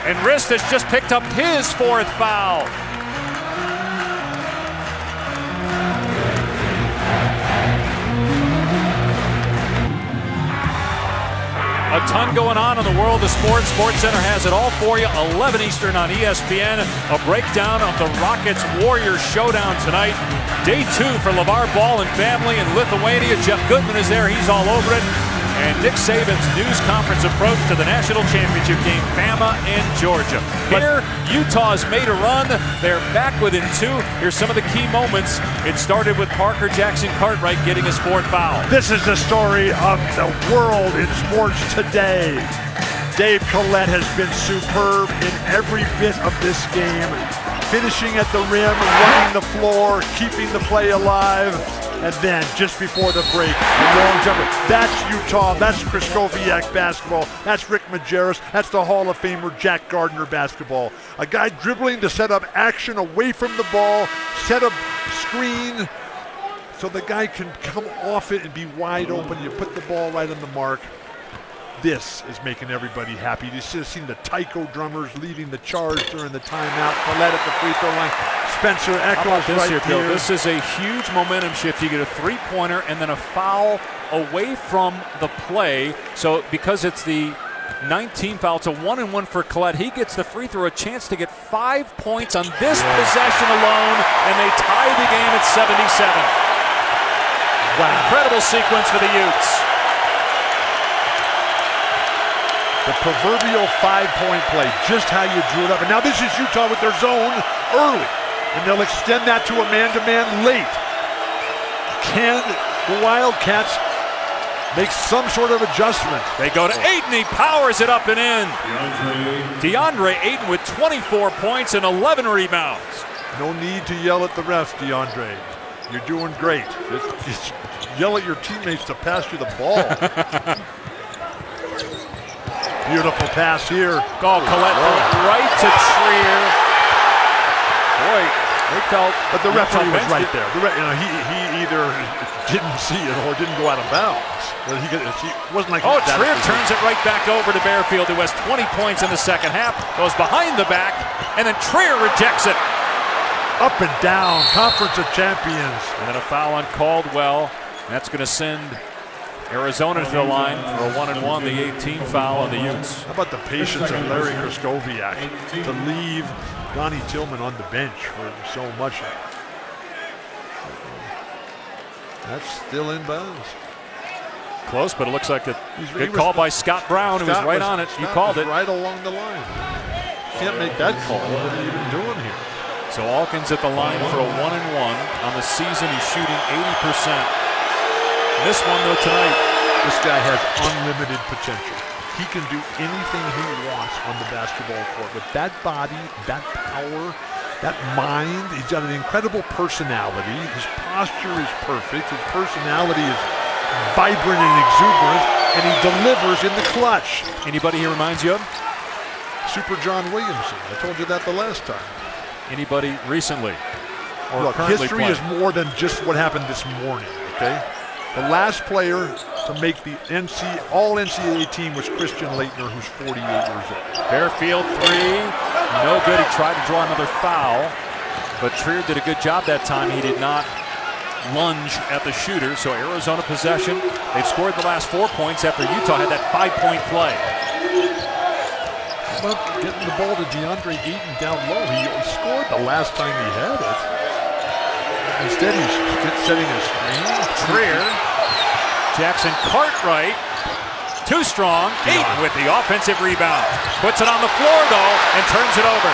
And Rist has just picked up his 4th foul. A ton going on in the world of sports. SportsCenter has it all for you. 11 Eastern on ESPN. A breakdown of the Rockets-Warriors showdown tonight. Day 2 for LeVar Ball and family in Lithuania. Jeff Goodman is there. He's all over it. And Nick Saban's news conference approach to the national championship game, Bama and Georgia. Here, Utah's made a run. They're back within 2. Here's some of the key moments. It started with Parker Jackson Cartwright getting his 4th foul. This is the story of the world in sports today. Dave Collette has been superb in every bit of this game. Finishing at the rim, running the floor, keeping the play alive. And then, just before the break, a long jumper. That's Utah. That's Krzyzewski basketball. That's Rick Majerus. That's the Hall of Famer Jack Gardner basketball. A guy dribbling to set up action away from the ball, set up screen, so the guy can come off it and be wide open. You put the ball right on the mark. This is making everybody happy. You should have seen the taiko drummers leading the charge during the timeout. Collette at the free throw line. Spencer Echols right here. This is a huge momentum shift. You get a 3-pointer and then a foul away from the play. So because it's the 19 foul, it's a 1-and-1 for Collette. He gets the free throw, a chance to get 5 points on this possession alone, and they tie the game at 77. Wow. Incredible sequence for the Utes. The proverbial 5-point play, just how you drew it up. And now this is Utah with their zone early. And they'll extend that to a man-to-man late. Can the Wildcats make some sort of adjustment? They go to Ayton, he powers it up and in. DeAndre Ayton with 24 points and 11 rebounds. No need to yell at the refs, DeAndre. You're doing great. Just yell at your teammates to pass you the ball. Beautiful pass here. Collette right to Trier. Boy, they felt. But the referee was right it. there. He either didn't see it or didn't go out of bounds. He wasn't like. Oh, Trier turns it right back over to Bearfield, who has 20 points in the second half. Goes behind the back, and then Trier rejects it. Up and down, Conference of Champions. And then a foul on Caldwell. That's going to send Arizona to the line for a 1-and-1, the 18th foul on the Utes. How about the patience of Larry Kraskowiak to leave Donnie Tillman on the bench for so much? That's still in bounds. Close, but it looks like a good call by Scott Brown, who was right on it. You called it. Right along the line. Can't make that call. What are you even doing here? So Alkins at the line for a 1-and-1. On the season, he's shooting 80%. This one, though, tonight. This guy has unlimited potential. He can do anything he wants on the basketball court. With that body, that power, that mind, he's got an incredible personality. His posture is perfect. His personality is vibrant and exuberant, and he delivers in the clutch. Anybody he reminds you of? Super John Williamson. I told you that the last time. Anybody recently? Or look, history is more than just what happened this morning, okay? The last player to make the all-NCAA team was Christian Laettner, who's 48 years old. Bearfield three, no good. He tried to draw another foul, but Trier did a good job that time. He did not lunge at the shooter, so Arizona possession. They've scored the last 4 points after Utah had that 5-point play. How about getting the ball to DeAndre Ayton down low? He scored the last time he had it. Instead, he's setting a screen. Trier, Jackson Cartwright, too strong. Ayton with the offensive rebound. Puts it on the floor, though, and turns it over.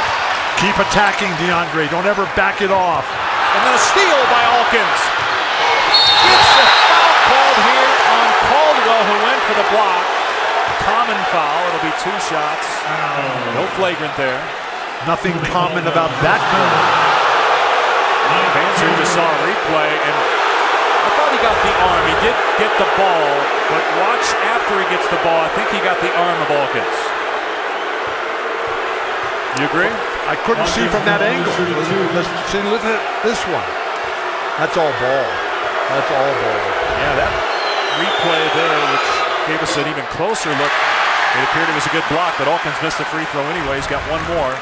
Keep attacking, DeAndre. Don't ever back it off. And then a steal by Alkins. Gets a foul called here on Caldwell, who went for the block. Common foul. It'll be 2 shots. No flagrant there. Nothing common about that goal. Fans who just saw a replay, and I thought he got the arm. He did get the ball, but watch after he gets the ball. I think he got the arm of Alkins. You agree? I couldn't see from that angle. Let's look at this one. That's all ball. That's all ball. Yeah, that replay there, which gave us an even closer look. It appeared it was a good block, but Alkins missed the free throw anyway. He's got one more.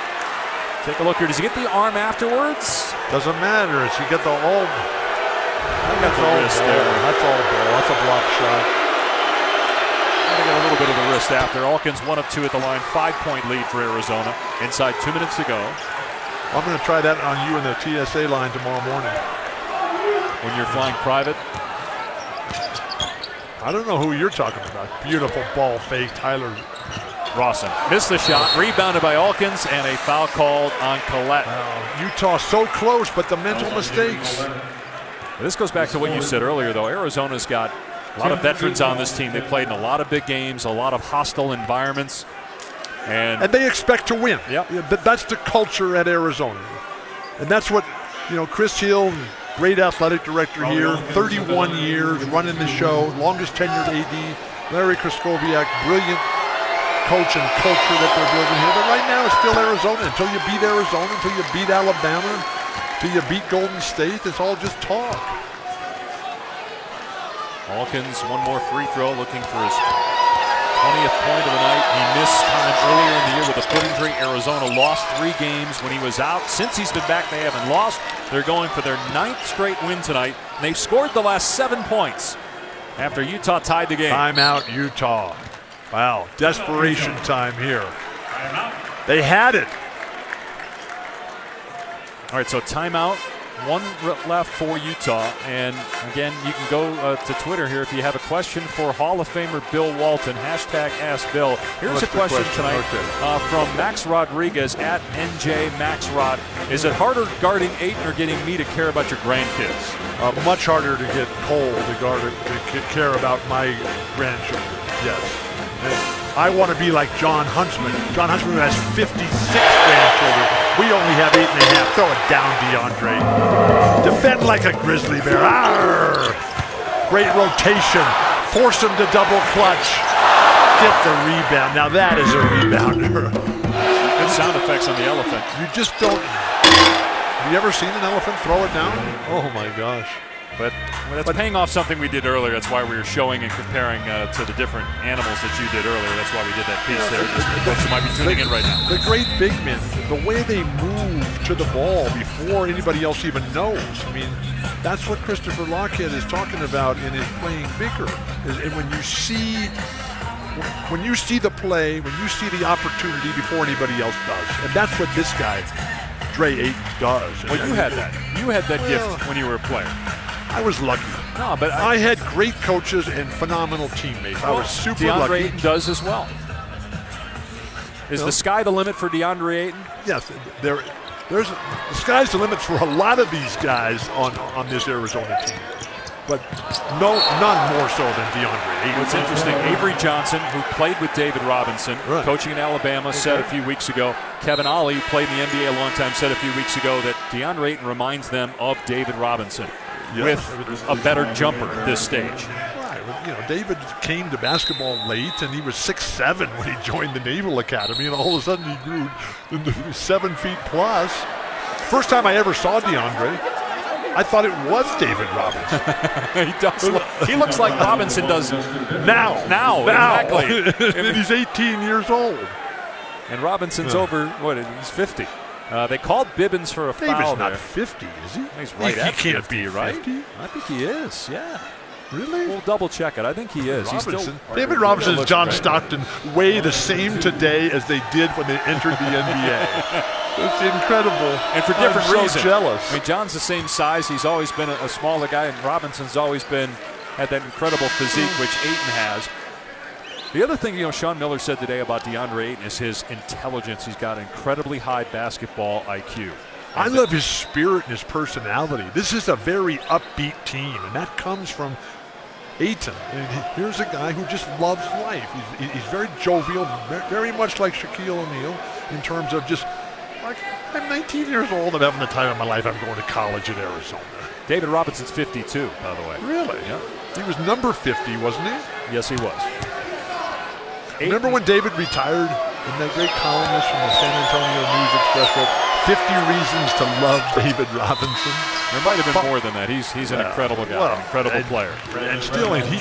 Take a look here. Does he get the arm afterwards? Doesn't matter. He got the all. That's all wrist there. That's all ball. That's a block shot. They got a little bit of the wrist after. Alkins 1 of 2 at the line. 5-point lead for Arizona. Inside 2 minutes to go. I'm going to try that on you in the TSA line tomorrow morning. When you're flying private? I don't know who you're talking about. Beautiful ball fake, Tyler Rawson missed the shot, rebounded by Alkins, and a foul called on Collette. Utah so close, but the mental mistakes. This goes back to what you said earlier, though. Arizona's got a lot of veterans on this team. They played in a lot of big games, a lot of hostile environments. And they expect to win. Yep. That's the culture at Arizona. And that's what, Chris Hill, great athletic director here, 31 years running the show, longest tenured AD. Larry Kraskowiak, brilliant coach and culture that they're building here. But right now it's still Arizona. Until you beat Arizona, until you beat Alabama, until you beat Golden State, it's all just talk. Alkins, one more free throw, looking for his 20th point of the night. He missed time earlier in the year with a foot injury. Arizona lost 3 games when he was out. Since he's been back, they haven't lost. They're going for their 9th straight win tonight. And they've scored the last 7 points after Utah tied the game. Timeout, Utah. Wow, desperation time here. They had it. All right, so timeout. 1 left for Utah. And again, you can go to Twitter here if you have a question for Hall of Famer Bill Walton. #AskBill. Here's a question tonight from Max Rodriguez at NJMaxRod. Is it harder guarding Ayton or getting me to care about your grandkids? Much harder to get Cole to care about my grandchildren, yes. I want to be like John Huntsman. John Huntsman has 56 grandchildren. We only have 8.5. Throw it down, DeAndre. Defend like a grizzly bear. Arr! Great rotation. Force him to double clutch. get the rebound. Now that is a rebounder. Good sound effects on the elephant. You just don't. Have you ever seen an elephant throw it down? Oh my gosh. But that's paying off something we did earlier. That's why we were showing and comparing to the different animals that you did earlier. That's why we did that piece there. Just for folks who might be tuning in right now. The great big men, the way they move to the ball before anybody else even knows. I mean, that's what Christopher Lockhead is talking about in his playing bigger. And when you see the play, when you see the opportunity before anybody else does, and that's what this guy, Dre Ayton, does. Well, you had that. You had that gift when you were a player. I was lucky. No, but I had great coaches and phenomenal teammates. I was super DeAndre lucky. Ayton does as well. Is the sky the limit for DeAndre Ayton? Yes, the sky's the limit for a lot of these guys on this Arizona team. But none more so than DeAndre Ayton. What's interesting, Avery Johnson, who played with David Robinson, coaching in Alabama, said a few weeks ago, Kevin Ollie, who played in the NBA a long time, said a few weeks ago that DeAndre Ayton reminds them of David Robinson with a better jumper at this stage. Right. You know, David came to basketball late, and he was 6'7" when he joined the Naval Academy, and all of a sudden he grew into 7 feet plus. First time I ever saw DeAndre, I thought it was David Robinson. He does. He looks like Robinson does now. Exactly. And he's 18 years old. And Robinson's over, he's 50. They called Bibbins for a foul. David's not 50, is he? He's right at 50, can't be right? 50. I think he is, yeah. Really? We'll double check it. I think he is. David Robinson and John Stockton weigh the same today as they did when they entered the NBA. It's incredible. And for different reasons. I'm so jealous. I mean, John's the same size. He's always been a smaller guy, and Robinson's always had that incredible physique, which Ayton has. The other thing, Sean Miller said today about DeAndre Ayton is his intelligence. He's got incredibly high basketball IQ. I love his spirit and his personality. This is a very upbeat team, and that comes from Ayton. And here's a guy who just loves life. He's very jovial, very much like Shaquille O'Neal in terms of just, like, I'm 19 years old, I'm having the time of my life, I'm going to college in Arizona. David Robinson's 52, by the way. Really? Yeah. He was number 50, wasn't he? Yes, he was. Remember when David retired? And that great columnist from the San Antonio News Express wrote 50 Reasons to Love David Robinson. There might have been more than that. He's an incredible guy, an incredible player. And still, he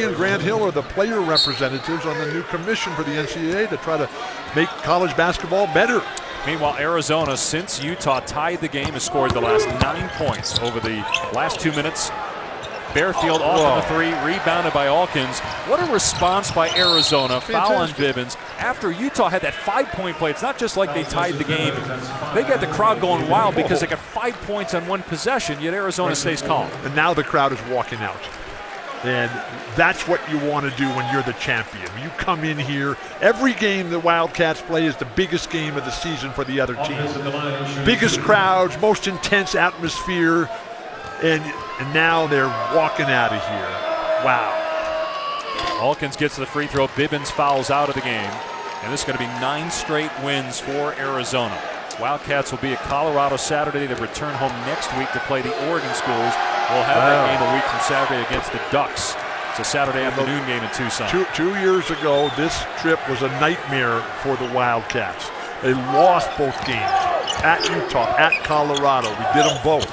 and Grant Hill are the player representatives on the new commission for the NCAA to try to make college basketball better. Meanwhile, Arizona, since Utah tied the game, has scored the last 9 points over the last 2 minutes. Bearfield off on the three, rebounded by Alkins. What a response by Arizona, foul on Bibbins. After Utah had that 5-point play, it's not just like they tied the game. They got the crowd going wild because they got 5 points on one possession, yet Arizona stays calm. And now the crowd is walking out. And that's what you want to do when you're the champion. You come in here, every game the Wildcats play is the biggest game of the season for the other team. Biggest crowds, most intense atmosphere. And now they're walking out of here. Wow. Alkins gets the free throw. Bibbins fouls out of the game. And this is going to be 9 straight wins for Arizona. Wildcats will be at Colorado Saturday. They return home next week to play the Oregon schools. We'll have that game a week from Saturday against the Ducks. It's a Saturday afternoon game in Tucson. 2 years ago, this trip was a nightmare for the Wildcats. They lost both games. At Utah, at Colorado. We did them both.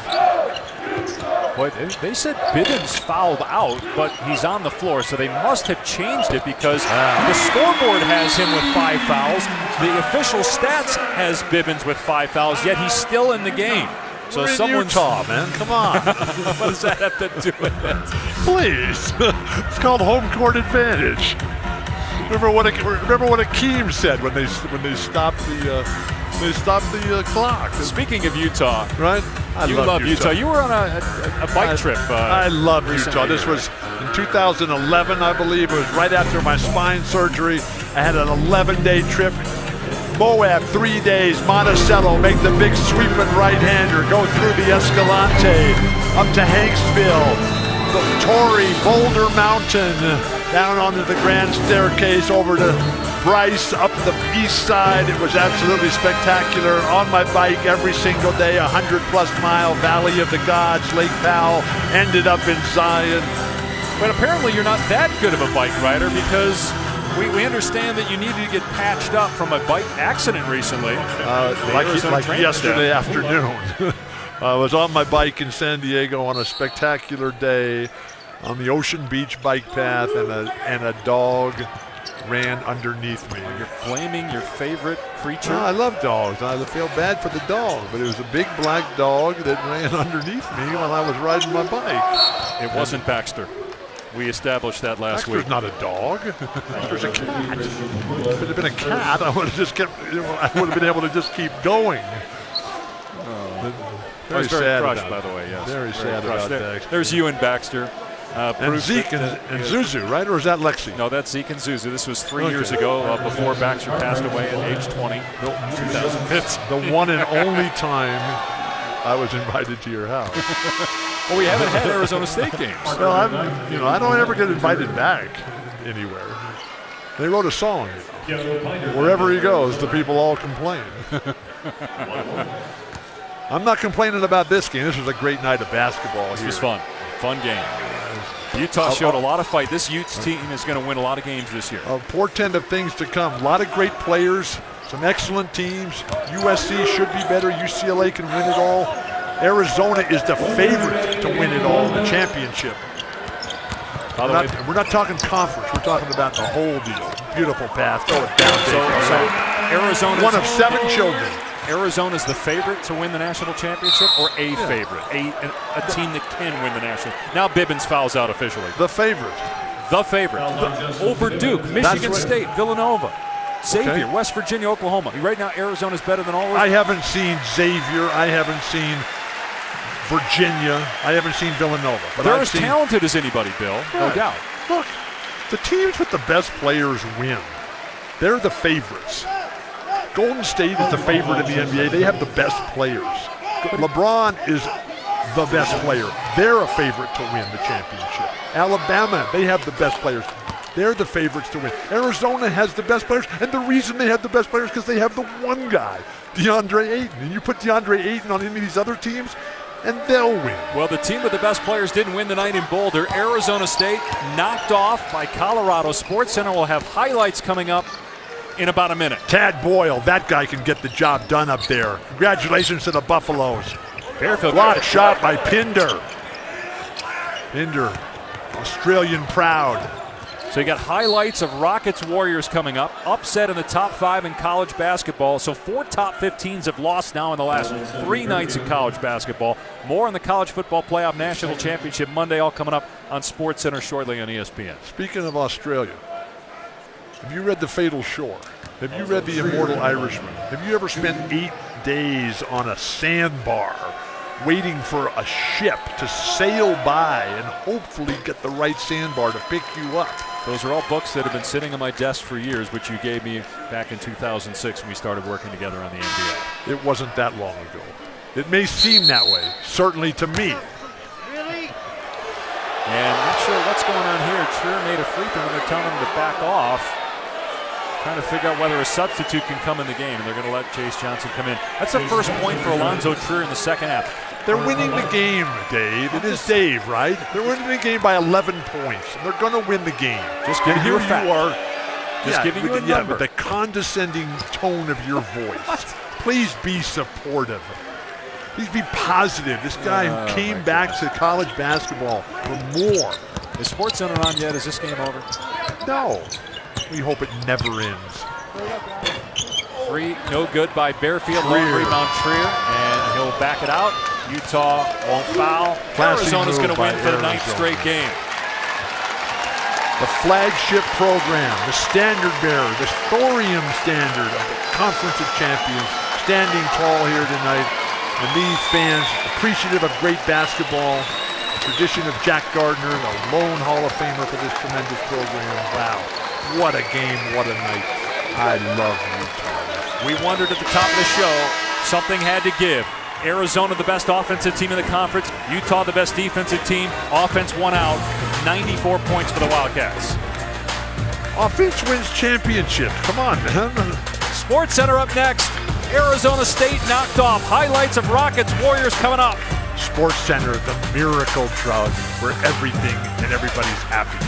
Boy, they said Bibbins fouled out, but he's on the floor, so they must have changed it because the scoreboard has him with 5 fouls. The official stats has Bibbins with 5 fouls, yet he's still in the game. So We're in someone's Utah, man. Come on. What does that have to do with it? Please. It's called home court advantage. Remember what Akeem said when they stopped the clock. Speaking of Utah, right? You love Utah. You were on a bike trip. I love Utah. This was in 2011, I believe. It was right after my spine surgery. I had an 11-day trip. Moab, 3 days. Monticello, make the big sweeping right-hander. Go through the Escalante, up to Hanksville. The Torrey, Boulder Mountain, down onto the Grand Staircase, over to Bryce, up the east side. It was absolutely spectacular. On my bike every single day, 100-plus mile Valley of the Gods, Lake Powell, ended up in Zion. But apparently you're not that good of a bike rider because We understand that you needed to get patched up from a bike accident recently. Like yesterday afternoon. I was on my bike in San Diego on a spectacular day on the Ocean Beach bike path, and a dog ran underneath me. You're blaming your favorite creature? I love dogs. I feel bad for the dog, but it was a big black dog that ran underneath me while I was riding my bike. It wasn't Baxter. We established that last week. Baxter's not a dog. Baxter's a cat. If it had been a cat, I would have just kept. I would have been able to just keep going. Very sad crushed, by the way. Yes. Very sad about that. There's you and Baxter. And Zeke and Zuzu, right? Or is that Lexi? No, that's Zeke and Zuzu. This was 3 years ago, before Baxter passed away at age 20, 2015. The one and only time I was invited to your house. Well, we haven't had Arizona State games. Well, I don't ever get invited back anywhere. They wrote a song. Wherever he goes, the people all complain. I'm not complaining about this game. This was a great night of basketball. This was fun. Fun game. Utah showed a lot of fight. This Utes team is going to win a lot of games this year. A portent of things to come. A lot of great players, some excellent teams. USC should be better. UCLA can win it all. Arizona is the favorite to win it all, the championship. We're not talking conference. We're talking about the whole deal. Beautiful path. Throw it down. So Arizona's one of 7 children. Arizona's the favorite to win the national championship, or a favorite, a team that can win the national. Now Bibbins fouls out officially. The favorite. The favorite. Over Duke, Michigan State, Villanova, Xavier, West Virginia, Oklahoma. Right now Arizona's better than all of them. I haven't seen Xavier. I haven't seen Virginia. I haven't seen Villanova. But they're as talented as anybody, Bill, no doubt. Look, the teams with the best players win. They're the favorites. Golden State is the favorite in the NBA. They have the best players. LeBron is the best player. They're a favorite to win the championship. Alabama, they have the best players. They're the favorites to win. Arizona has the best players, and the reason they have the best players is because they have the one guy, DeAndre Ayton. And you put DeAndre Ayton on any of these other teams, and they'll win. Well, the team with the best players didn't win the night in Boulder. Arizona State knocked off by Colorado. SportsCenter will have highlights coming up in about a minute. Tad Boyle, that guy can get the job done up there. Congratulations to the Buffaloes. Block shot by Pinder. Pinder, Australian proud. So you got highlights of Rockets-Warriors coming up. Upset in the top 5 in college basketball. So 4 top 15s have lost now in the last 3 nights in college basketball. More on the College Football Playoff National Championship Monday, all coming up on SportsCenter shortly on ESPN. Speaking of Australia, have you read The Fatal Shore? Have you read The Immortal Irishman? Have you ever spent 8 days on a sandbar waiting for a ship to sail by and hopefully get the right sandbar to pick you up? Those are all books that have been sitting on my desk for years, which you gave me back in 2006 when we started working together on the NBA. It wasn't that long ago. It may seem that way, certainly to me. Really? And not sure what's going on here. Trier made a free throw and they're telling him to back off. Trying to figure out whether a substitute can come in the game, and they're going to let Chase Johnson come in. That's the first point for Alonzo Trier in the second half. They're winning the game, Dave. It is Dave, right? They're winning the game by 11 points, and they're going to win the game. Just giving you a fact. Just giving you a number. Yeah, but the condescending tone of your voice. Please be supportive. Please be positive. This guy who came back to college basketball for more. Is SportsCenter on yet? Is this game over? No. We hope it never ends. 3, no good by Bearfield. Long rebound Trier, and he'll back it out. Utah won't foul. Arizona's going to win for the 9th straight game. The flagship program, the standard bearer, the thorium standard of the Conference of Champions, standing tall here tonight. And these fans appreciative of great basketball, the tradition of Jack Gardner, the lone Hall of Famer for this tremendous program. Wow. What a game, what a night. I love Utah. We wondered at the top of the show, something had to give. Arizona, the best offensive team in the conference. Utah, the best defensive team. Offense won out. 94 points for the Wildcats. Offense wins championships. Come on, man. SportsCenter up next. Arizona State knocked off. Highlights of Rockets-Warriors coming up. SportsCenter, the miracle drug where everything and everybody's happy.